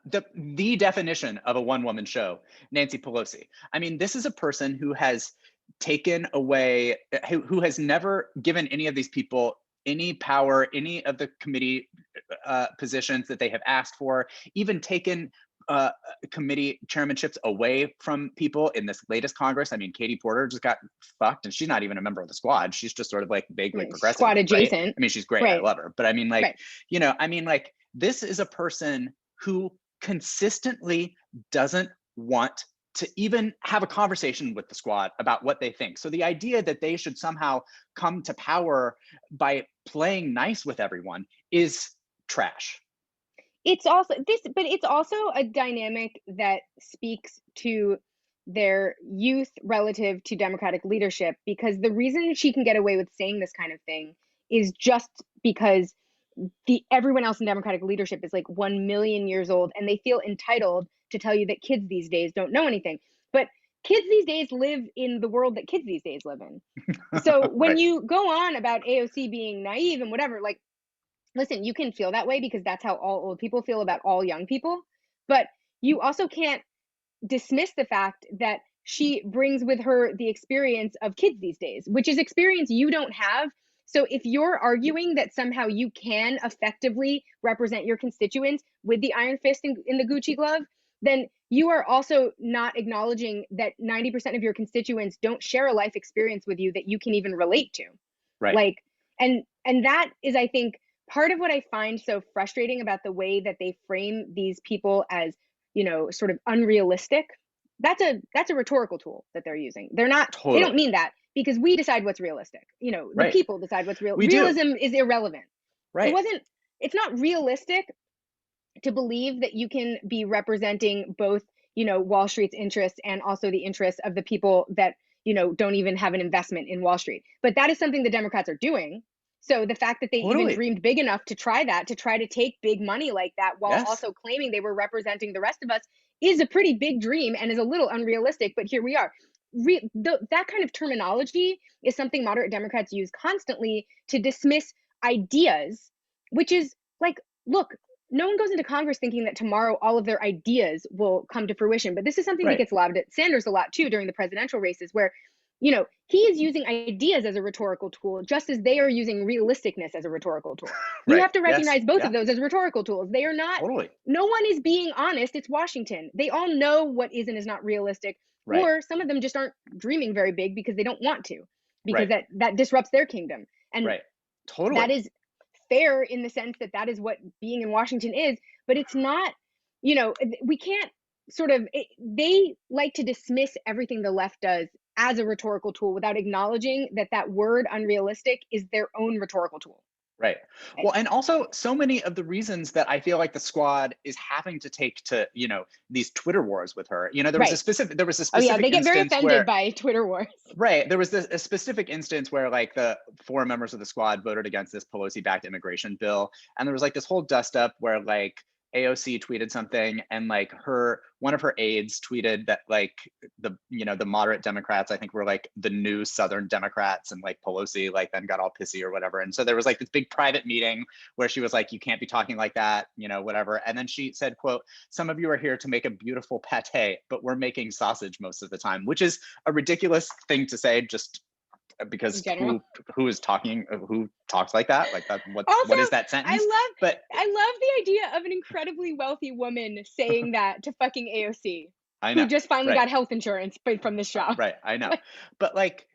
The definition of a one-woman show, Nancy Pelosi. I mean, this is a person who has taken away, who has never given any of these people any power, any of the committee positions that they have asked for, even taken committee chairmanships away from people in this latest Congress. I mean, Katie Porter just got fucked, and she's not even a member of the squad. She's just sort of like vaguely progressive.
Squad adjacent.
Right? I mean, she's great. I love her. But I mean, like, this is a person who consistently doesn't want to even have a conversation with the squad about what they think. So the idea that they should somehow come to power by playing nice with everyone is trash.
It's also it's also a dynamic that speaks to their youth relative to Democratic leadership, because the reason she can get away with saying this kind of thing is just because everyone else in Democratic leadership is like 1 million years old, and they feel entitled to tell you that kids these days don't know anything. But kids these days live in the world that kids these days live in. So when you go on about AOC being naive and whatever, like, listen, you can feel that way because that's how all old people feel about all young people. But you also can't dismiss the fact that she brings with her the experience of kids these days, which is experience you don't have. So if you're arguing that somehow you can effectively represent your constituents with the iron fist in the Gucci glove, then you are also not acknowledging that 90% of your constituents don't share a life experience with you that you can even relate to.
Right.
Like, and that is, I think, part of what I find so frustrating about the way that they frame these people as, sort of unrealistic. That's a rhetorical tool that they're using. They don't
Totally.
mean that, because we decide what's realistic. The
Right.
people decide what's real.
We do.
Realism is irrelevant.
Right.
It's not realistic to believe that you can be representing both, Wall Street's interests and also the interests of the people that, don't even have an investment in Wall Street. But that is something the Democrats are doing. So the fact that they even
Totally.
dreamed big enough to try to take big money like that while
Yes.
also claiming they were representing the rest of us is a pretty big dream and is a little unrealistic. But here we are. That kind of terminology is something moderate Democrats use constantly to dismiss ideas, which is like, look, no one goes into Congress thinking that tomorrow all of their ideas will come to fruition. But this is something that
Right.
gets lobbed at Sanders a lot too during the presidential races, where he is using ideas as a rhetorical tool, just as they are using realisticness as a rhetorical tool. You
Right.
have to
Yes.
recognize both
Yeah.
of those as rhetorical tools. They are not,
Totally.
no one is being honest. It's Washington. They all know what is and is not realistic,
Right.
or some of them just aren't dreaming very big because they don't want to, because
Right.
that disrupts their kingdom. And
Right. Totally.
that is fair in the sense that that is what being in Washington is, but it's not, we can't they like to dismiss everything the left does as a rhetorical tool without acknowledging that that word unrealistic is their own rhetorical tool.
Right. Well, and also so many of the reasons that I feel like the squad is having to take to, these Twitter wars with her.
Right.
There was a
Oh yeah,
specific
they get very
instance
offended
where,
by Twitter wars.
right, there was a specific instance where like the 4 members of the squad voted against this Pelosi-backed immigration bill, and there was like this whole dust up where like AOC tweeted something, and like one of her aides tweeted that like the moderate Democrats, I think, were like the new Southern Democrats, and like Pelosi like then got all pissy or whatever. And so there was like this big private meeting where she was like, you can't be talking like that, whatever. And then she said, quote, "Some of you are here to make a beautiful pate, but we're making sausage most of the time," which is a ridiculous thing to say, just because who is talking, who talks like that, like that, what is that sentence? But
I love the idea of an incredibly wealthy woman saying that to fucking AOC,
I know,
who just finally
right,
got health insurance from this job.
right, I know. But like,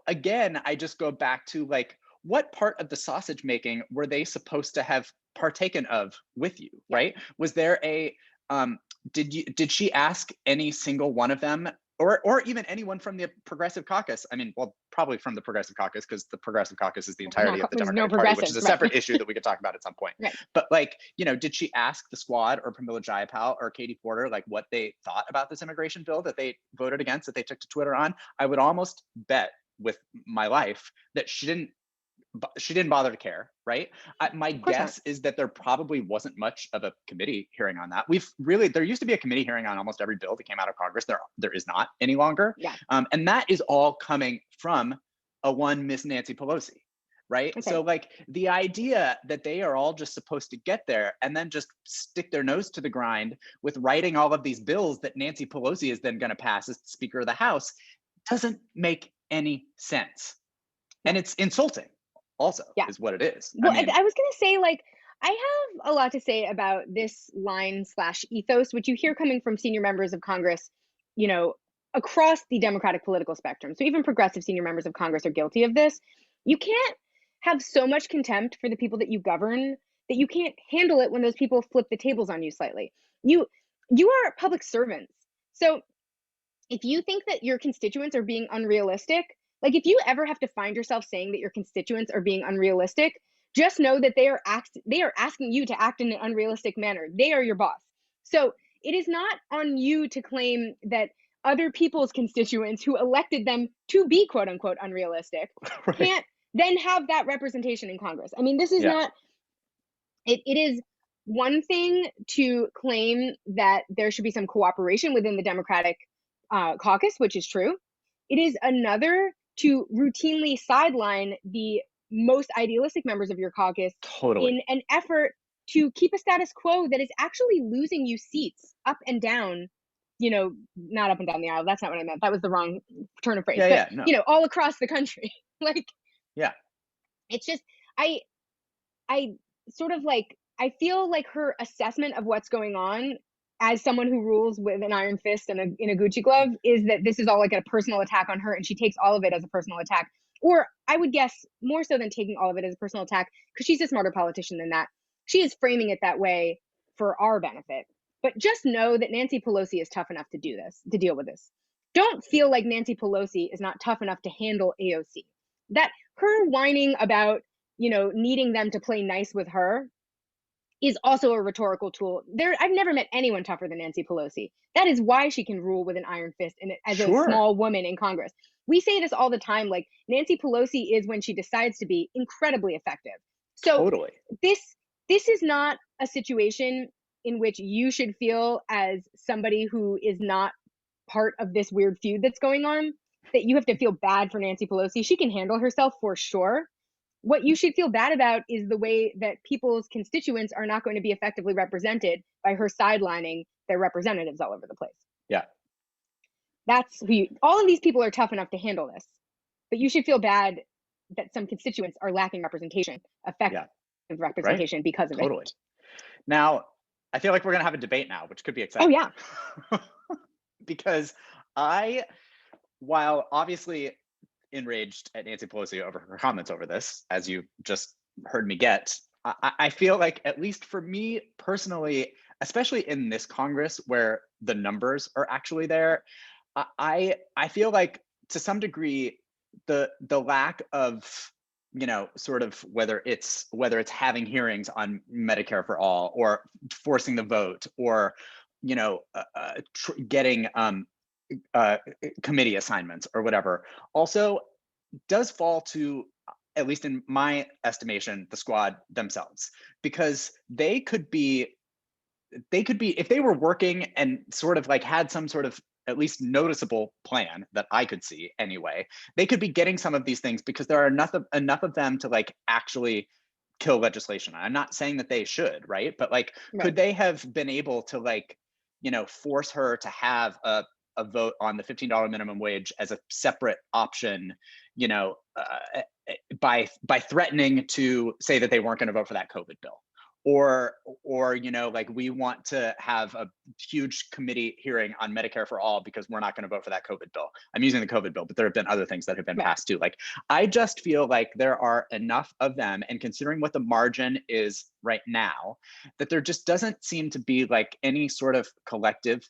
again, I just go back to like, what part of the sausage making were they supposed to have partaken of with you?
Yeah.
Right? Was there a did she ask any single one of them, or even anyone from the Progressive Caucus? I mean, well, probably from the Progressive Caucus, because the Progressive Caucus is the entirety of the
There's no
Democratic Party, which is a
progressives, right.
separate issue that we could talk about at some point.
Right.
But like, did she ask the squad or Pramila Jayapal or Katie Porter like what they thought about this immigration bill that they voted against, that they took to Twitter on? I would almost bet with my life that she didn't bother to care, right? My guess is that there probably wasn't much of a committee hearing on that. There used to be a committee hearing on almost every bill that came out of Congress. There is not any longer.
Yeah.
And that is all coming from a one Miss Nancy Pelosi, right? Okay. So like the idea that they are all just supposed to get there and then just stick their nose to the grind with writing all of these bills that Nancy Pelosi is then going to pass as Speaker of the House doesn't make any sense. And it's insulting. Also, is what it is.
Well, I was going to say, like, I have a lot to say about this line/ethos, which you hear coming from senior members of Congress, across the Democratic political spectrum. So even progressive senior members of Congress are guilty of this. You can't have so much contempt for the people that you govern that you can't handle it when those people flip the tables on you slightly. You are public servants. So if you think that your constituents are being unrealistic, like if you ever have to find yourself saying that your constituents are being unrealistic, just know that they are asking you to act in an unrealistic manner. They are your boss. So it is not on you to claim that other people's constituents who elected them to be quote unquote unrealistic can't then have that representation in Congress. I mean, this is not, it is one thing to claim that there should be some cooperation within the Democratic caucus, which is true. It is another to routinely sideline the most idealistic members of your caucus in an effort to keep a status quo that is actually losing you seats up and down not up and down the aisle. That's not what I meant. That was the wrong turn of phrase.
Yeah,
But,
yeah, no.
all across the country. Like,
Yeah.
it's just, I sort of like, I feel like her assessment of what's going on as someone who rules with an iron fist and in a Gucci glove is that this is all like a personal attack on her, and she takes all of it as a personal attack. Or I would guess more so than taking all of it as a personal attack, because she's a smarter politician than that. She is framing it that way for our benefit. But just know that Nancy Pelosi is tough enough to deal with this. Don't feel like Nancy Pelosi is not tough enough to handle AOC. That her whining about, needing them to play nice with her is also a rhetorical tool. I've never met anyone tougher than Nancy Pelosi. That is why she can rule with an iron fist and as a
Sure.
small woman in Congress. We say this all the time, like Nancy Pelosi is, when she decides to be, incredibly effective. So
Totally.
this is not a situation in which you should feel, as somebody who is not part of this weird feud that's going on, that you have to feel bad for Nancy Pelosi. She can handle herself for sure. What you should feel bad about is the way that people's constituents are not going to be effectively represented by her sidelining their representatives all over the place.
Yeah.
That's all of these people are tough enough to handle this, but you should feel bad that some constituents are lacking representation, effective representation, right? Because of
totally.
it.
Now, I feel like we're going to have a debate now, which could be
Oh,
exciting.
yeah.
Because while obviously enraged at Nancy Pelosi over her comments over this, as you just heard me get, I feel like, at least for me personally, especially in this Congress where the numbers are actually there, I feel like to some degree the lack of, sort of whether it's having hearings on Medicare for all, or forcing the vote, or getting committee assignments or whatever, also does fall to, at least in my estimation, the squad themselves, because they could be, if they were working and sort of like had some sort of at least noticeable plan that I could see anyway, they could be getting some of these things because there are enough of them to like actually kill legislation. I'm not saying that they should, right? But like, could they have been able to like, force her to have a vote on the $15 minimum wage as a separate option, by threatening to say that they weren't going to vote for that COVID bill, or like, we want to have a huge committee hearing on Medicare for all because we're not going to vote for that COVID bill. I'm using the COVID bill, but there have been other things that have been passed too. Like, I just feel like there are enough of them, and considering what the margin is right now, that there just doesn't seem to be like any sort of collective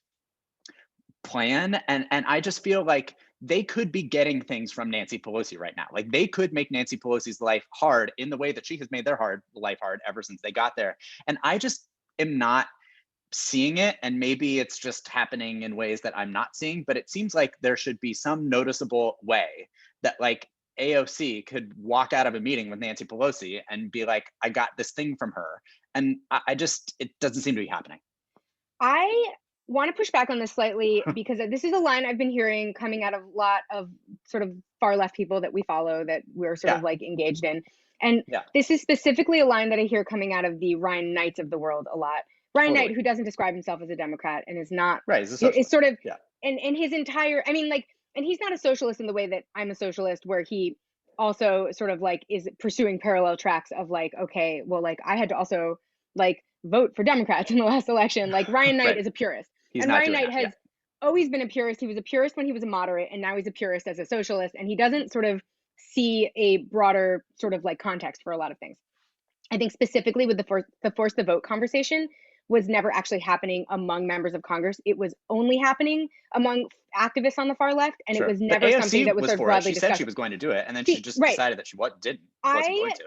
plan. And I just feel like they could be getting things from Nancy Pelosi right now. Like, they could make Nancy Pelosi's life hard in the way that she has made their life hard ever since they got there. And I just am not seeing it. And maybe it's just happening in ways that I'm not seeing, but it seems like there should be some noticeable way that like AOC could walk out of a meeting with Nancy Pelosi and be like, I got this thing from her. And it doesn't seem to be happening.
I want to push back on this slightly because this is a line I've been hearing coming out of a lot of sort of far left people that we follow, that we're sort of like engaged in. And this is specifically a line that I hear coming out of the Ryan Knights of the world a lot. Ryan Knight, who doesn't describe himself as a Democrat and is not, is sort of, and his entire, I mean, like, and he's not a socialist in the way that I'm a socialist, where he also sort of like is pursuing parallel tracks of like, okay, well, like I had to also like vote for Democrats in the last election. Like, Ryan Knight is a purist. And Ryan Knight has always been a purist. He was a purist when he was a moderate, and now he's a purist as a socialist. And he doesn't sort of see a broader sort of like context for a lot of things. I think specifically with the force the vote conversation was never actually happening among members of Congress. It was only happening among activists on the far left, and it was never something that was sort of broadly discussed.
She said she was going to do it, and then she just decided that she wasn't going to.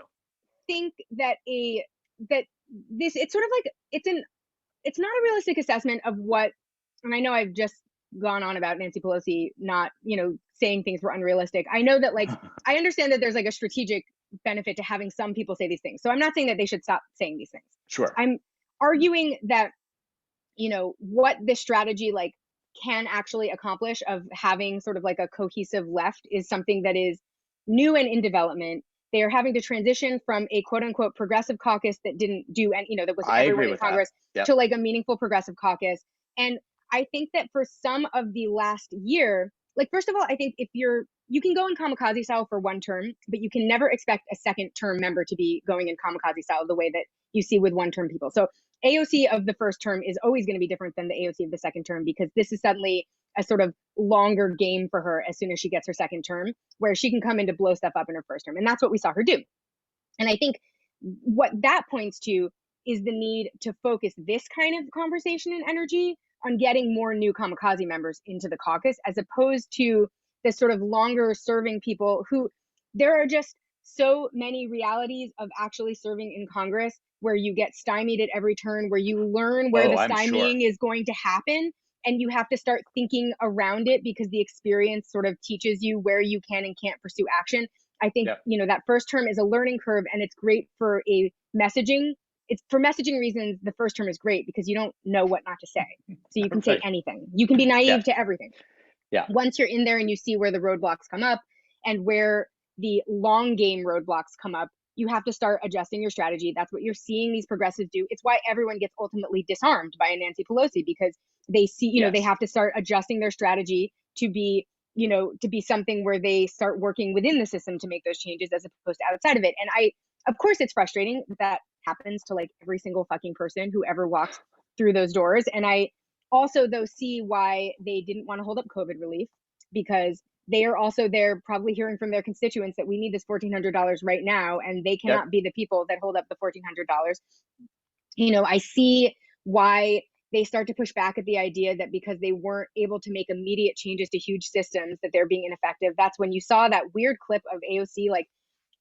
Think that this, it's sort of like, it's not a realistic assessment of what, and I know I've just gone on about Nancy Pelosi not, saying things were unrealistic. I know that, like, I understand that there's like a strategic benefit to having some people say these things. So I'm not saying that they should stop saying these things.
Sure.
I'm arguing that, what this strategy like can actually accomplish of having sort of like a cohesive left is something that is new and in development. They are having to transition from a quote unquote progressive caucus that didn't do, and that was everyone in Congress, to like a meaningful progressive caucus. And I think that for some of the last year, like, first of all, I think if you can go in kamikaze style for one term, but you can never expect a second term member to be going in kamikaze style the way that you see with one term people. So AOC of the first term is always going to be different than the AOC of the second term, because this is suddenly a sort of longer game for her as soon as she gets her second term, where she can come in to blow stuff up in her first term. And that's what we saw her do. And I think what that points to is the need to focus this kind of conversation and energy on getting more new kamikaze members into the caucus, as opposed to this sort of longer serving people who, there are just so many realities of actually serving in Congress where you get stymied at every turn, where you learn where the
I'm sure.
stymieing is going to happen, and you have to start thinking around it because the experience sort of teaches you where you can and can't pursue action. I think, that first term is a learning curve, and it's great for a messaging. It's for messaging reasons. The first term is great because you don't know what not to say. So you can say anything. You can be naive to everything.
Yeah.
Once you're in there and you see where the roadblocks come up and where the long game roadblocks come up, you have to start adjusting your strategy. That's what you're seeing these progressives do. It's why everyone gets ultimately disarmed by a Nancy Pelosi, because they see, they have to start adjusting their strategy to be, to be something where they start working within the system to make those changes as opposed to outside of it. And of course, it's frustrating that happens to like every single fucking person who ever walks through those doors. And I also, though, see why they didn't want to hold up COVID relief, because they are also there probably hearing from their constituents that we need this $1,400 right now, and they cannot be the people that hold up the $1,400. I see why they start to push back at the idea that because they weren't able to make immediate changes to huge systems that they're being ineffective. That's when you saw that weird clip of AOC, like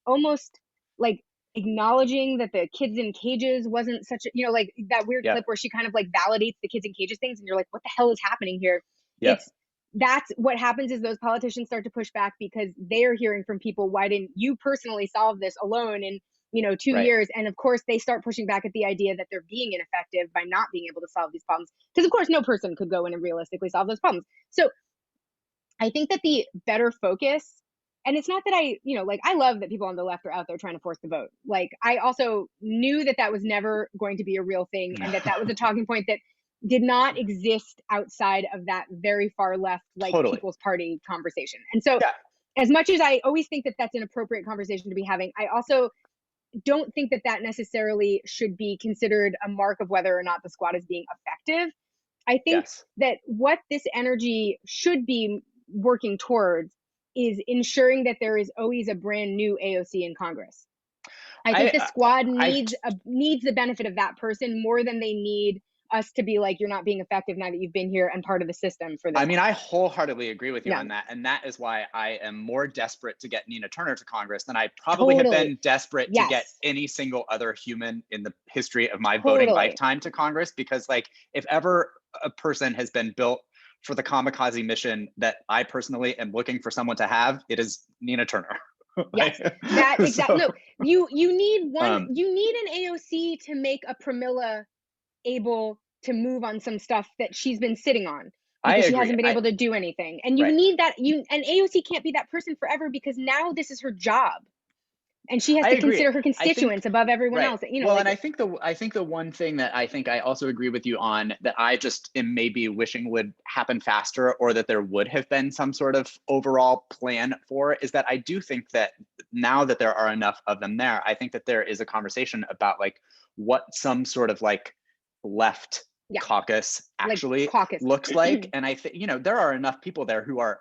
almost like acknowledging that the kids in cages wasn't such a, like that weird clip where she kind of like validates the kids in cages things, and you're like, what the hell is happening here? That's what happens, is those politicians start to push back because they're hearing from people, why didn't you personally solve this alone in 2 years? And of course they start pushing back at the idea that they're being ineffective by not being able to solve these problems, because of course no person could go in and realistically solve those problems. So I think that the better focus, and it's not that I love that people on the left are out there trying to force the vote. Like, I also knew that was never going to be a real thing, and that was a talking point that did not exist outside of that very far left, like People's Party conversation. And so as much as I always think that that's an appropriate conversation to be having, I also don't think that necessarily should be considered a mark of whether or not the squad is being effective. I think that what this energy should be working towards is ensuring that there is always a brand new AOC in Congress. I think the squad needs the benefit of that person more than they need us to be like, you're not being effective now that you've been here and part of the system for this.
I mean, I wholeheartedly agree with you on that. And that is why I am more desperate to get Nina Turner to Congress than I probably have been desperate to get any single other human in the history of my voting lifetime to Congress. Because like, if ever a person has been built for the kamikaze mission that I personally am looking for someone to have, it is Nina Turner.
Yes, that exactly. No, you need one. You need an AOC to make a Pramila able to move on some stuff that she's been sitting on because she hasn't been able to do anything. And you need that. And AOC can't be that person forever, because now this is her job, and she has to consider her constituents above everyone else.
Well, and I think the one thing that I think I also agree with you on, that I just am maybe wishing would happen faster, or that there would have been some sort of overall plan for, is that I do think that now that there are enough of them there, I think that there is a conversation about like what some sort of like left caucus actually looks like. And I think, there are enough people there who are,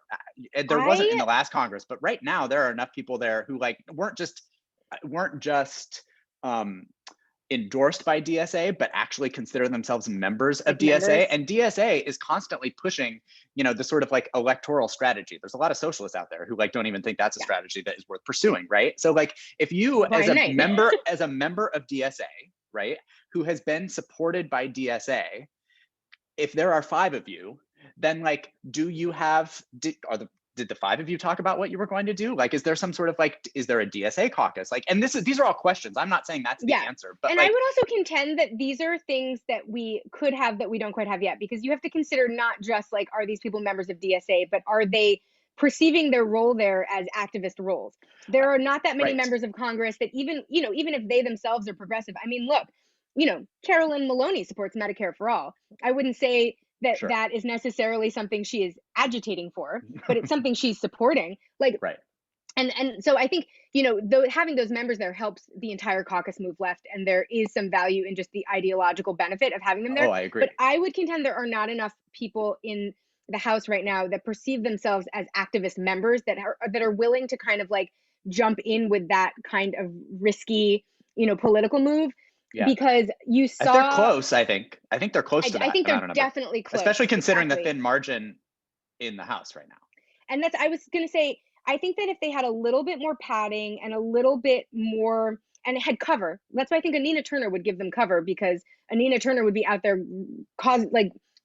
there wasn't in the last Congress, but right now there are enough people there who like weren't just endorsed by DSA, but actually consider themselves members of DSA. And DSA is constantly pushing, the sort of like electoral strategy. There's a lot of socialists out there who like don't even think that's a strategy that is worth pursuing, right? So like, if you as a member of DSA, right, who has been supported by DSA, if there are 5 of you, then like, do you have did the 5 of you talk about what you were going to do? Like, is there some sort of like, is there a DSA caucus? Like, and these are all questions. I'm not saying that's the answer, but
and like, I would also contend that these are things that we could have that we don't quite have yet, because you have to consider not just like, are these people members of DSA, but are they perceiving their role there as activist roles? There are not that many members of Congress that even if they themselves are progressive. I mean, look, Carolyn Maloney supports Medicare for all. I wouldn't say that
Sure.
that is necessarily something she is agitating for, but it's something she's supporting. Like,
Right.
and so I think, you know, though having those members there helps the entire caucus move left, and there is some value in just the ideological benefit of having them
Oh,
there.
I agree.
But I would contend there are not enough people in the House right now that perceive themselves as activist members that are willing to kind of like jump in with that kind of risky, you know, political move,
Yeah.
because you
If they're
saw.
close, I think they're close to
I
that
think
amount
they're
of number,
definitely close,
especially considering the
exactly.
thin margin in the House right now.
And that's, I was going to say, I think that if they had a little bit more padding and a little bit more, and it had cover, that's why I think Anina Turner would give them cover, because Anina Turner would be out there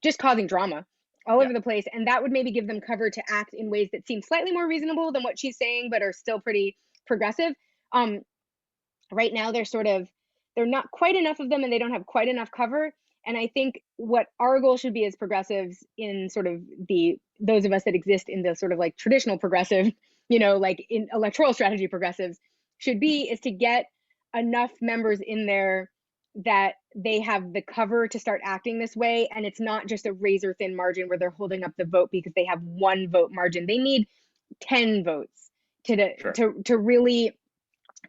just causing drama all
Yeah.
over the place. And that would maybe give them cover to act in ways that seem slightly more reasonable than what she's saying, but are still pretty progressive. Right now, they're not quite enough of them, and they don't have quite enough cover. And I think what our goal should be as progressives, in sort of those of us that exist in the sort of like traditional progressive, you know, like in electoral strategy progressives, should be, is to get enough members in there that they have the cover to start acting this way. And it's not just a razor thin margin where they're holding up the vote because they have 1 vote margin. They need 10 votes
Sure.
to really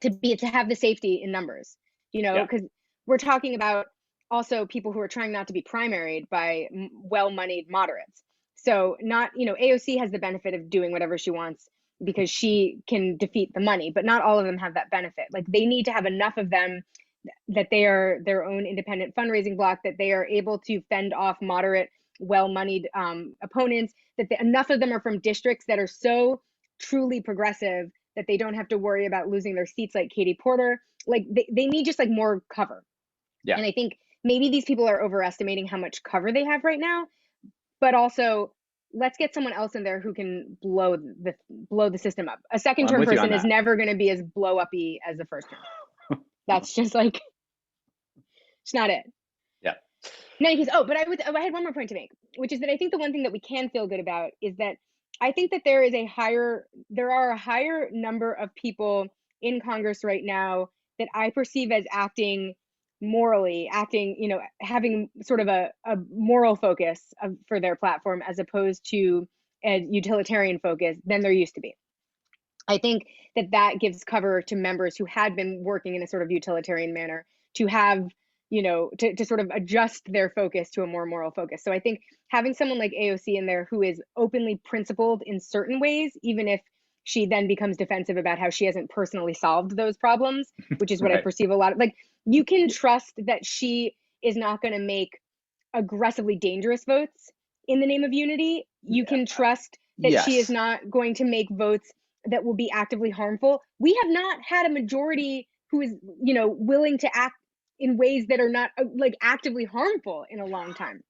to have the safety in numbers, you know,
Yeah.
because we're talking about also people who are trying not to be primaried by well-moneyed moderates. So not, you know, AOC has the benefit of doing whatever she wants because she can defeat the money, but not all of them have that benefit. Like, they need to have enough of them that they are their own independent fundraising block, that they are able to fend off moderate, well-moneyed opponents, that enough of them are from districts that are so truly progressive that they don't have to worry about losing their seats like Katie Porter. Like, they need just like more cover.
Yeah.
And I think maybe these people are overestimating how much cover they have right now, but also let's get someone else in there who can blow the system up. A second term person is never going to be as blow uppy as the first term. That's just like, it's not it.
Yeah.
In any case, but I had one more point to make, which is that I think the one thing that we can feel good about is that I think that there are a higher number of people in Congress right now that I perceive as acting morally, you know, having sort of a moral focus for their platform, as opposed to a utilitarian focus, than there used to be. I think that gives cover to members who had been working in a sort of utilitarian manner to have, you know, to sort of adjust their focus to a more moral focus. So I think having someone like AOC in there who is openly principled in certain ways, even if she then becomes defensive about how she hasn't personally solved those problems, which is what I
Right.
perceive a lot of, like, you can trust that she is not going to make aggressively dangerous votes in the name of unity. You can trust that she is
Yes.
not going to make votes that will be actively harmful. We have not had a majority who is, you know, willing to act in ways that are not like actively harmful in a long time.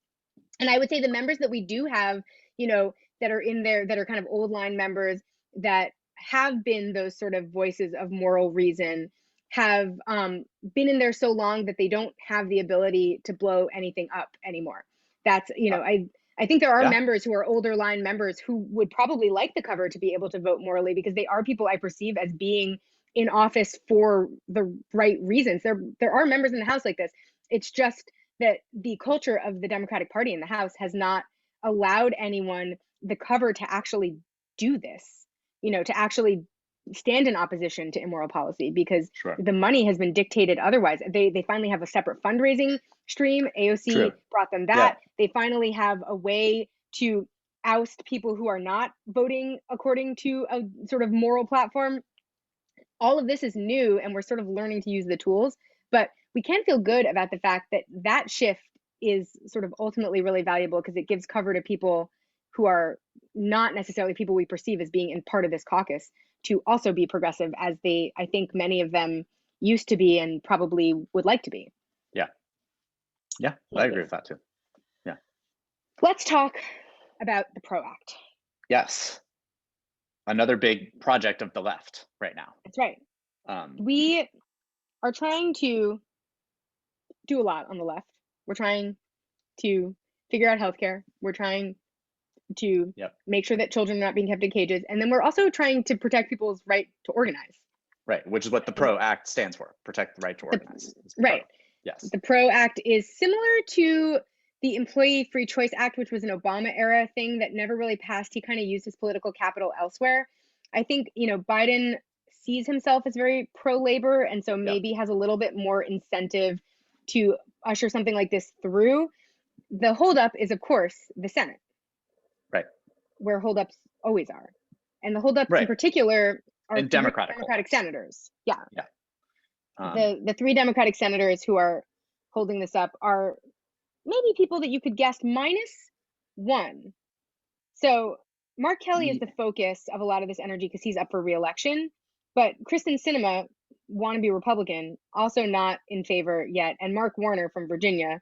And I would say the members that we do have, you know, that are in there, that are kind of old line members that have been those sort of voices of moral reason, have been in there so long that they don't have the ability to blow anything up anymore. That's, you know, I think there are
Yeah.
members who are older line members who would probably like the cover to be able to vote morally, because they are people I perceive as being in office for the right reasons. There are members in the House like this. It's just that the culture of the Democratic Party in the House has not allowed anyone the cover to actually do this, you know, to actually stand in opposition to immoral policy, because
Sure.
the money has been dictated otherwise. They finally have a separate fundraising stream. AOC
True.
brought them that. They finally have a way to oust people who are not voting according to a sort of moral platform. All of this is new, and we're sort of learning to use the tools, but we can feel good about the fact that that shift is sort of ultimately really valuable, because it gives cover to people who are not necessarily people we perceive as being in part of this caucus to also be progressive, as I think many of them used to be and probably would like to be.
Yeah, I agree with that too. Yeah.
Let's talk about the PRO Act.
Yes. Another big project of the left right now.
That's right. We are trying to do a lot on the left. We're trying to figure out healthcare. We're trying to make sure that children are not being kept in cages. And then we're also trying to protect people's right to organize.
Right, which is what the PRO Act stands for, protect the right to organize.
Right.
Yes.
The PRO Act is similar to the Employee Free Choice Act, which was an Obama era thing that never really passed. He kind of used his political capital elsewhere. I think, Biden sees himself as very pro-labor, and so
Yeah.
maybe has a little bit more incentive to usher something like this through. The holdup is, of course, the Senate,
Right.
where holdups always are. And the holdups in
Right.
particular are
And
three
Democratic
Democratic
holdups.
senators. Yeah.
Yeah.
The three Democratic senators who are holding this up are maybe people that you could guess minus one. So Mark Kelly is
ye-
the focus of a lot of this energy because he's up for re-election. But Kristen Sinema, wannabe Republican, also not in favor yet. And Mark Warner from Virginia,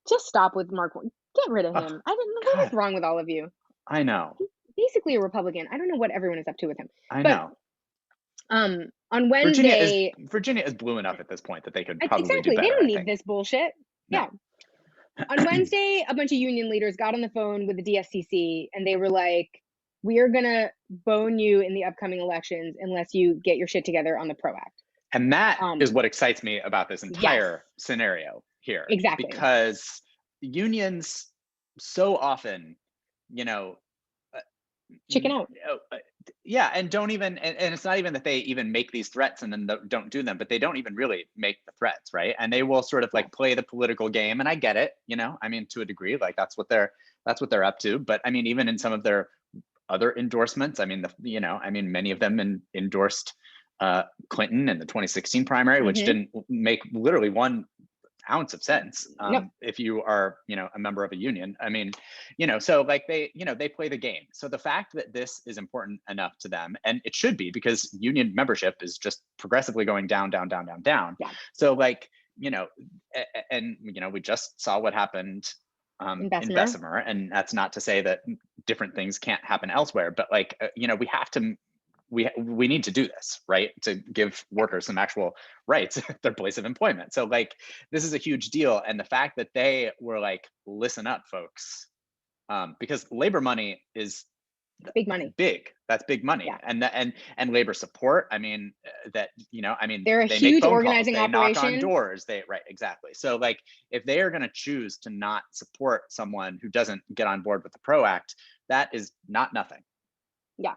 just stop with Mark. Get rid of
oh,
him. What is
God,
wrong with all of you?
I know.
He's basically a Republican. I don't know what everyone is up to with him.
I
But
know.
on Wednesday,
Virginia is blue enough at this point that they could probably do
exactly, they
better,
don't
I
need
think.
this bullshit.
No.
Yeah. On Wednesday, a bunch of union leaders got on the phone with the DSCC and they were like, we are going to bone you in the upcoming elections unless you get your shit together on the PRO Act.
And that is what excites me about this entire
Yes,
scenario here.
exactly.
Because unions so often,
chicken out.
Yeah, and don't even, and it's not even that they even make these threats and then don't do them, but they don't even really make the threats, right? And they will sort of like play the political game, and I get it, I mean, to a degree, like that's what they're up to. But I mean, even in some of their other endorsements, I mean, many of them endorsed Clinton in the 2016 primary, which didn't make literally 1 ounce of sense if you are a member of a union. I mean, so like they play the game. So the fact that this is important enough to them, and it should be, because union membership is just progressively going down.
Yeah.
So like, and we just saw what happened in Bessemer, and that's not to say that different things can't happen elsewhere, but like we have to we need to do this, right, to give workers some actual rights at their place of employment. So like, this is a huge deal. And the fact that they were like, listen up, folks, because labor money is
big money.
That's big money. Yeah. And labor support. I mean,
they're a
they
huge
make phone
organizing
calls, they
operation.
knock on doors. Right, exactly. So like, if they are going to choose to not support someone who doesn't get on board with the PRO Act, that is not nothing.
Yeah.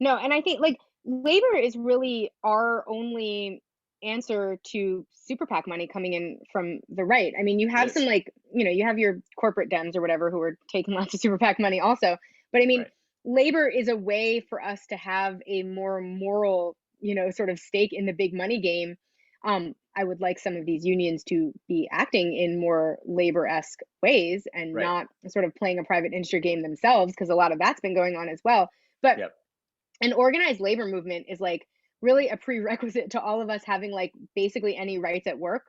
No, and I think like labor is really our only answer to super PAC money coming in from the right. I mean, you have some like, you have your corporate Dems or whatever who are taking lots of super PAC money also. But I mean, labor is a way for us to have a more moral, sort of stake in the big money game. I would like some of these unions to be acting in more labor-esque ways and not sort of playing a private industry game themselves, because a lot of that's been going on as well. But an organized labor movement is like really a prerequisite to all of us having like basically any rights at work.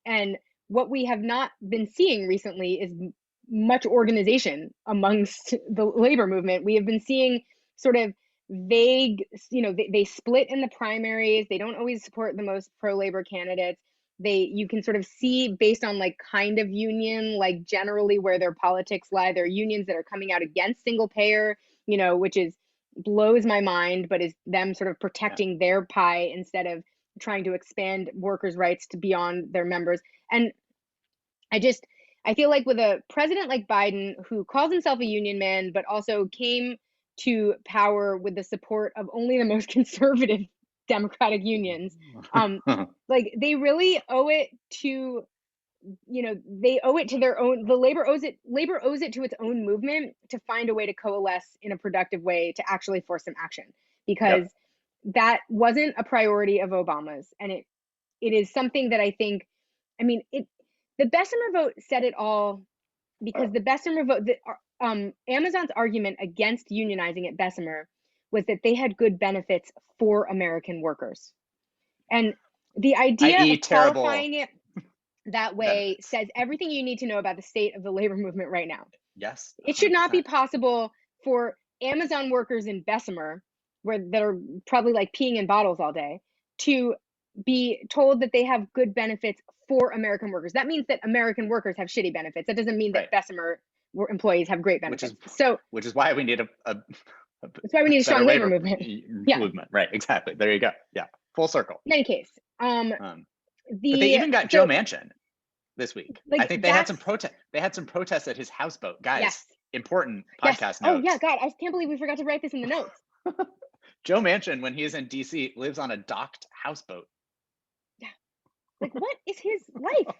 And what we have not been seeing recently is much organization amongst the labor movement. We have been seeing sort of vague, they split in the primaries. They don't always support the most pro-labor candidates. You can sort of see based on like kind of union, like generally where their politics lie. There are unions that are coming out against single payer, which blows my mind, but is them sort of protecting their pie instead of trying to expand workers' rights to beyond their members. And I feel like with a president like Biden, who calls himself a union man, but also came to power with the support of only the most conservative Democratic unions, like they really owe it to, they owe it to their own, labor owes it to its own movement to find a way to coalesce in a productive way to actually force some action, because that wasn't a priority of Obama's. And it is something that I think, I mean, the Bessemer vote said it all, because the Bessemer vote, Amazon's argument against unionizing at Bessemer was that they had good benefits for American workers. And the idea of qualifying it that way says everything you need to know about the state of the labor movement right now.
Yes. 100%.
It should not be possible for Amazon workers in Bessemer, that are probably like peeing in bottles all day, to be told that they have good benefits for American workers. That means that American workers have shitty benefits. That doesn't mean that Bessemer employees have great benefits.
Which is why we need
that's why we need a strong labor movement.
Movement. Right. Exactly. There you go. Yeah. Full circle.
In any case,
but they even got Joe Manchin. this week.
Like,
I think they had some
that's
protest. They had some protests at his houseboat, guys.
yes,
Important
yes.
podcast
Oh yeah,
notes.
God, I can't believe we forgot to write this in the notes.
Joe Manchin, when he is in DC, lives on a docked houseboat.
Yeah, like what is his life?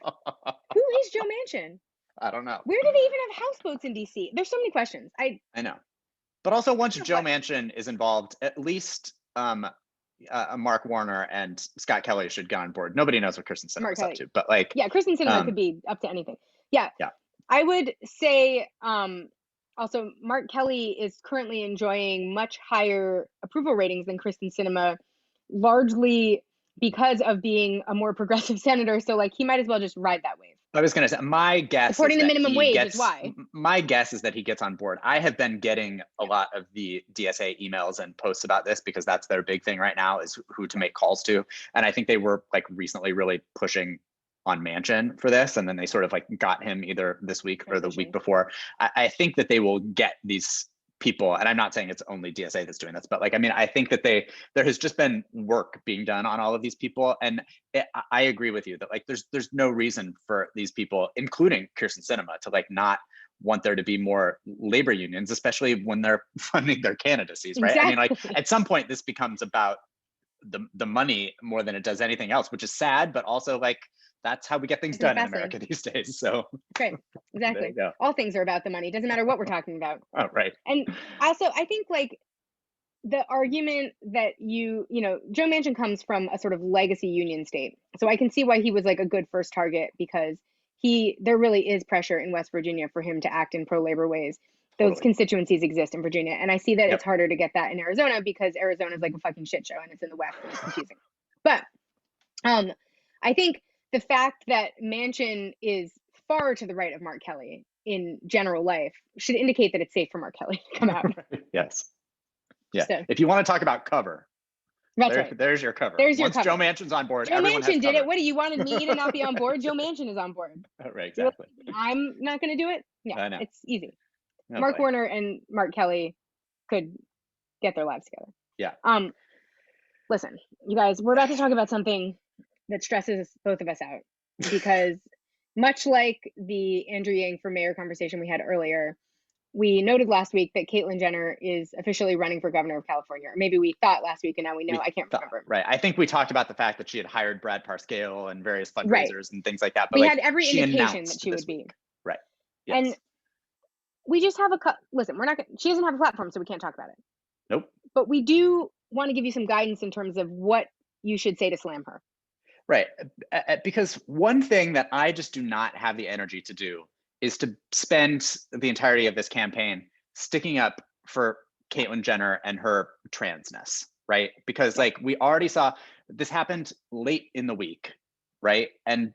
Who is Joe Manchin?
I don't know.
Where do they even have houseboats in DC? There's so many questions.
I know, but also once Joe
What?
Manchin is involved, at least Mark Warner and Scott Kelly should get on board. Nobody knows what Kirsten Sinema
Mark
is up
Kelly.
to, but like,
Yeah, Kristen Sinema could be up to anything. Yeah.
yeah.
I would say also Mark Kelly is currently enjoying much higher approval ratings than Kristen Sinema, largely because of being a more progressive senator. So like he might as well just ride that wave.
I was going to say, my guess
Supporting
is
the
that
minimum
he
wage
gets,
is why.
my guess is that he gets on board. I have been getting a lot of the DSA emails and posts about this because that's their big thing right now is who to make calls to. And I think they were like recently really pushing on Manchin for this. And then they sort of like got him either this week or the week before. I think that they will get these people, and I'm not saying it's only DSA that's doing this, but like, I mean, I think that there has just been work being done on all of these people. And I agree with you that like, there's no reason for these people, including Kirsten Sinema, to like not want there to be more labor unions, especially when they're funding their candidacies, right?
Exactly.
I mean, like at some point this becomes about the money more than it does anything else, which is sad, but also like, that's how we get things done in America these days. So
right, exactly. All things are about the money. Doesn't matter what we're talking about.
Oh, right.
And also, I think like the argument that Joe Manchin comes from a sort of legacy union state, so I can see why he was like a good first target because there really is pressure in West Virginia for him to act in pro-labor ways. Those constituencies exist in Virginia, and I see that it's harder to get that in Arizona because Arizona is like a fucking shit show and it's in the West and it's confusing. But I think the fact that Manchin is far to the right of Mark Kelly in general life should indicate that it's safe for Mark Kelly to come out.
Yes. Yeah. So, if you want to talk about cover, there's your cover. Once Joe Manchin's on board,
Joe Manchin did it. What do you wanted me to not be on board? Joe Manchin is on board.
Right, exactly.
I'm not going to do it. Yeah, it's easy.
No
Mark Warner and Mark Kelly could get their lives together.
Yeah.
Listen, you guys, we're about to talk about something that stresses both of us out because much like the Andrew Yang for mayor conversation we had earlier, we noted last week that Caitlyn Jenner is officially running for governor of California. Or maybe we thought last week and now we know. I can't remember.
Right. I think we talked about the fact that she had hired Brad Parscale and various fundraisers and things like that. But
we had every indication that she would be.
Right. Yes.
And we just have listen, she doesn't have a platform, so we can't talk about it.
Nope.
But we do want to give you some guidance in terms of what you should say to slam her.
Right. Because one thing that I just do not have the energy to do is to spend the entirety of this campaign sticking up for Caitlyn Jenner and her transness, right? Because like we already saw this happened late in the week, right? And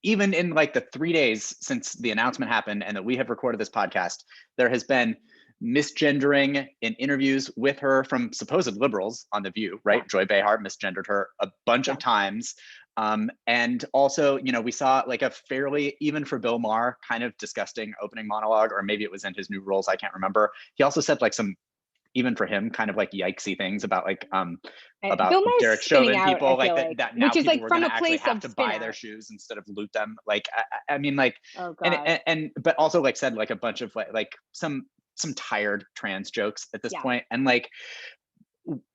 even in like the 3 days since the announcement happened and that we have recorded this podcast, there has been misgendering in interviews with her from supposed liberals on The View, right? Joy Behar misgendered her a bunch of times. And also, we saw like a fairly, even for Bill Maher, kind of disgusting opening monologue, or maybe it was in his new roles, I can't remember. He also said like some, even for him, kind of like yikesy things about like about Derek Chauvin people, like that now people were going to actually have to buy their shoes instead of loot them. Like, I mean, like, but also like said like a bunch of like some tired trans jokes at this point. And like,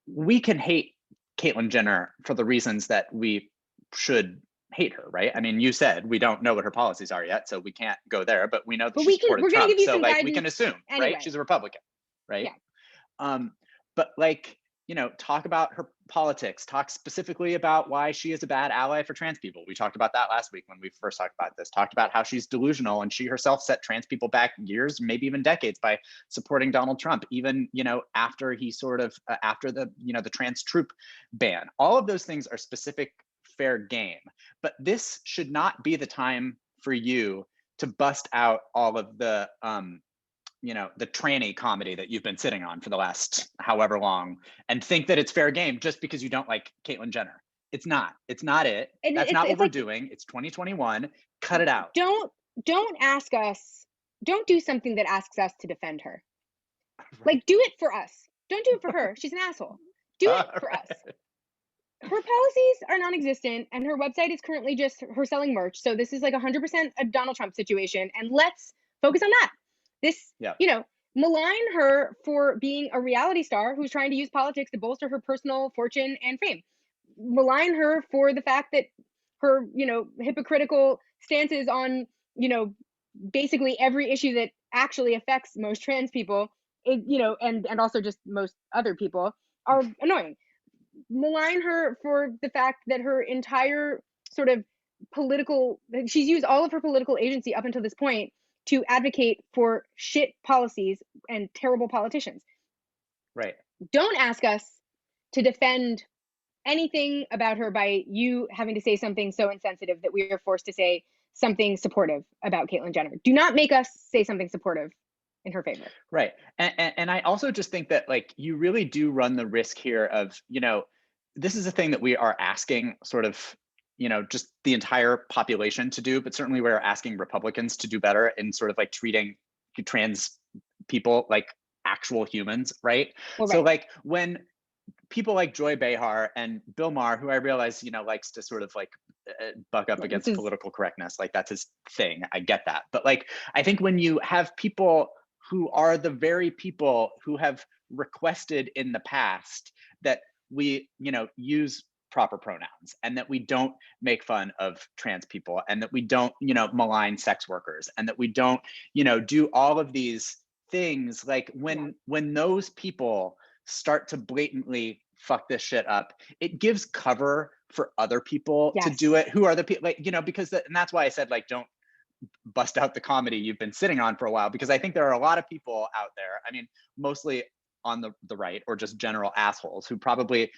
we can hate Caitlyn Jenner for the reasons that we should hate her, right? I mean, you said we don't know what her policies are yet, so we can't go there, but we know that she supported Trump, so like we can assume, right? She's a Republican, right? But like, talk about her politics, talk specifically about why she is a bad ally for trans people. We talked about that last week when we first talked about this, talked about how she's delusional and she herself set trans people back years, maybe even decades by supporting Donald Trump, even, after he sort of, after the, the trans troop ban. All of those things are specific fair game, but this should not be the time for you to bust out all of the, the tranny comedy that you've been sitting on for the last however long and think that it's fair game just because you don't like Caitlyn Jenner. It's not it. That's not what we're doing. It's 2021. Cut it out.
Don't ask us. Don't do something that asks us to defend her. Like, do it for us. Don't do it for her. She's an asshole. Do it for us. her policies are non-existent, and her website is currently just her selling merch. So this is like 100% a Donald Trump situation, and let's focus on that. This,
Yeah.
malign her for being a reality star who's trying to use politics to bolster her personal fortune and fame. Malign her for the fact that her, hypocritical stances on, basically every issue that actually affects most trans people, and also just most other people are annoying. Malign her for the fact that her entire sort of she's used all of her political agency up until this point to advocate for shit policies and terrible politicians.
Right.
Don't ask us to defend anything about her by you having to say something so insensitive that we are forced to say something supportive about Caitlyn Jenner. Do not make us say something supportive in her favor.
Right. And I also just think that like you really do run the risk here of, this is a thing that we are asking sort of, just the entire population to do, but certainly we're asking Republicans to do better in sort of like treating trans people like actual humans, right?
Well,
So
right.
like when people like Joy Behar and Bill Maher, who I realize, likes to sort of like buck up against political correctness, like that's his thing. I get that. But like, I think when you have people who are the very people who have requested in the past that we, use proper pronouns and that we don't make fun of trans people and that we don't, malign sex workers and that we don't, do all of these things, like when those people start to blatantly fuck this shit up, it gives cover for other people to do it, who are the people, like, because and that's why I said, like, don't bust out the comedy you've been sitting on for a while, because I think there are a lot of people out there, I mean, mostly on the right or just general assholes who probably,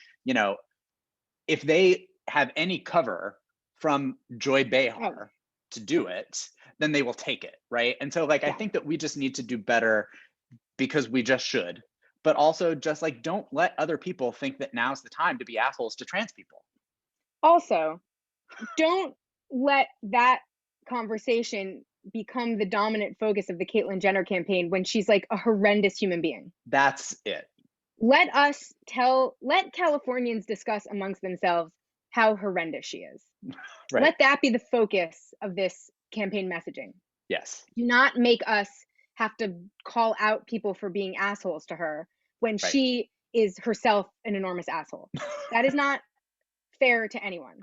if they have any cover from Joy Behar to do it, then they will take it, right? And so like, I think that we just need to do better because we just should, but also just like, don't let other people think that now's the time to be assholes to trans people.
Also, don't let that conversation become the dominant focus of the Caitlyn Jenner campaign when she's like a horrendous human being.
That's it.
Let Californians discuss amongst themselves how horrendous she is.
Right.
Let that be the focus of this campaign messaging.
Yes.
Do not make us have to call out people for being assholes to her when she is herself an enormous asshole. That is not fair to anyone.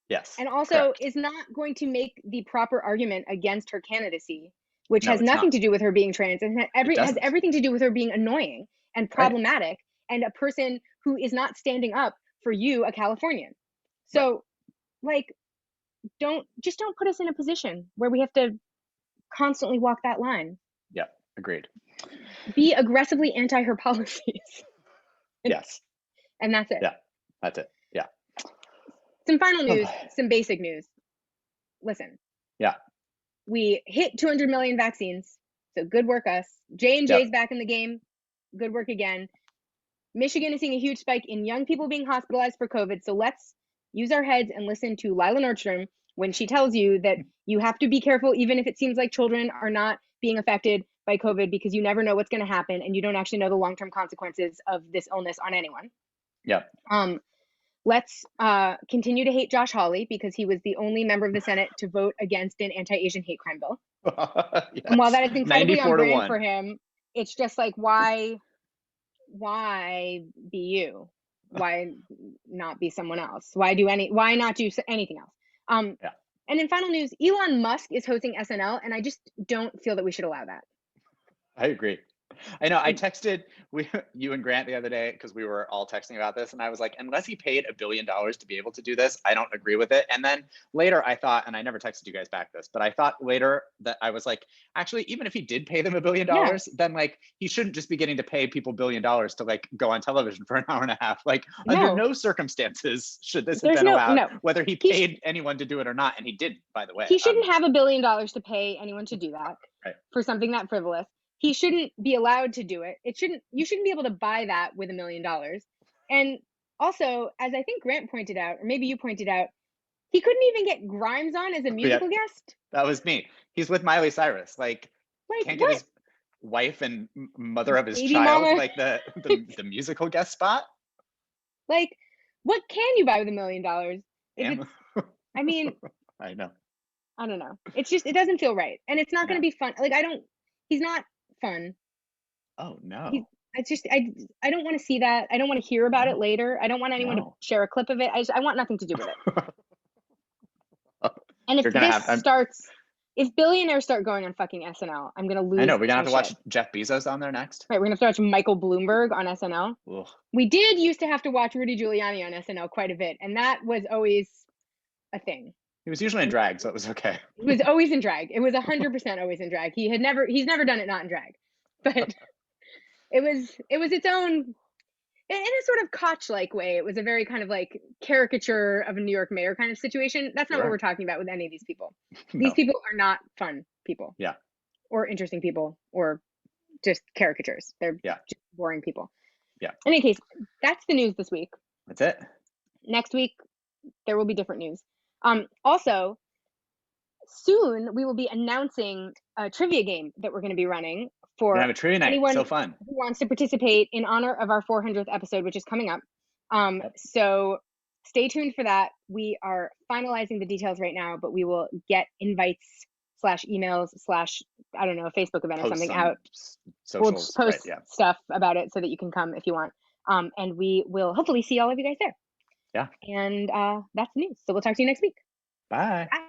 Yes.
And also is not going to make the proper argument against her candidacy, which has nothing to do with her being trans and has everything to do with her being annoying and problematic and a person who is not standing up for you, a Californian. So like, don't put us in a position where we have to constantly walk that line.
Yeah, agreed.
Be aggressively anti her policies.
Yes.
And that's it.
Yeah, that's it. Yeah.
Some final news, some basic news. Listen.
Yeah.
We hit 200 million vaccines. So good work, us. J&J's back in the game. Good work again. Michigan is seeing a huge spike in young people being hospitalized for COVID. So let's use our heads and listen to Lila Nordstrom when she tells you that you have to be careful, even if it seems like children are not being affected by COVID, because you never know what's going to happen and you don't actually know the long-term consequences of this illness on anyone.
Yeah.
Let's continue to hate Josh Hawley because he was the only member of the Senate to vote against an anti-Asian hate crime bill. Yes. And while that is incredibly on brand for him, it's just like, why be you? Why not be someone else? Why not do anything else? And in final news, Elon Musk is hosting SNL, and I just don't feel that we should allow that.
I agree. I know. I texted you and Grant the other day because we were all texting about this, and I was like, unless he paid $1 billion to be able to do this, I don't agree with it. And then later I thought, and I never texted you guys back this, but I thought later that I was like, actually, even if he did pay them $1 billion, then like he shouldn't just be getting to pay people $1 billion to like go on television for an hour and a half. Like under no circumstances should this have been allowed, whether he paid anyone to do it or not. And he didn't, by the way.
He shouldn't have $1 billion to pay anyone to do that for something that frivolous. He shouldn't be allowed to do it. You shouldn't be able to buy that with $1 million. And also, as I think Grant pointed out, or maybe you pointed out, he couldn't even get Grimes on as a musical guest.
That was me. He's with Miley Cyrus. Like can't get his wife and mother of his child, like the musical guest spot.
Like, What can you buy with $1 million?
Ammo.
I mean,
I know.
I don't know. It's just, it doesn't feel right. And it's not going to be fun. Like, he's not fun.
Oh no.
I don't want to see that. I don't want to hear about it later. I don't want anyone to
No.
share a clip of it. I want nothing to do with it. And
You're gonna
if billionaires start going on fucking SNL, I'm gonna lose.
I know, we're gonna have to
my
watch
shit.
Jeff Bezos on there next.
Right, we're gonna have to watch Michael Bloomberg on SNL.
Ugh.
We did used to have to watch Rudy Giuliani on SNL quite a bit, and that was always a thing.
He was usually in drag, so it was okay.
He was always in drag. It was 100% always in drag. He's never done it not in drag. But it was its own, in a sort of Koch-like way. It was a very kind of like caricature of a New York mayor kind of situation. That's not what we're talking about with any of these people.
No.
These people are not fun people.
Yeah.
Or interesting people, or just caricatures. They're just boring people.
Yeah.
In any case, that's the news this week.
That's it.
Next week, there will be different news. Also, soon we will be announcing a trivia game that we're going to be running for
have a trivia night.
anyone
So fun.
who wants to participate in honor of our 400th episode, which is coming up. So stay tuned for that. We are finalizing the details right now, but we will get invites / emails / I don't know, a Facebook event or something out.
Socials,
we'll post stuff about it so that you can come if you want. And we will hopefully see all of you guys there.
Yeah.
And that's the news. So we'll talk to you next week.
Bye.
Bye.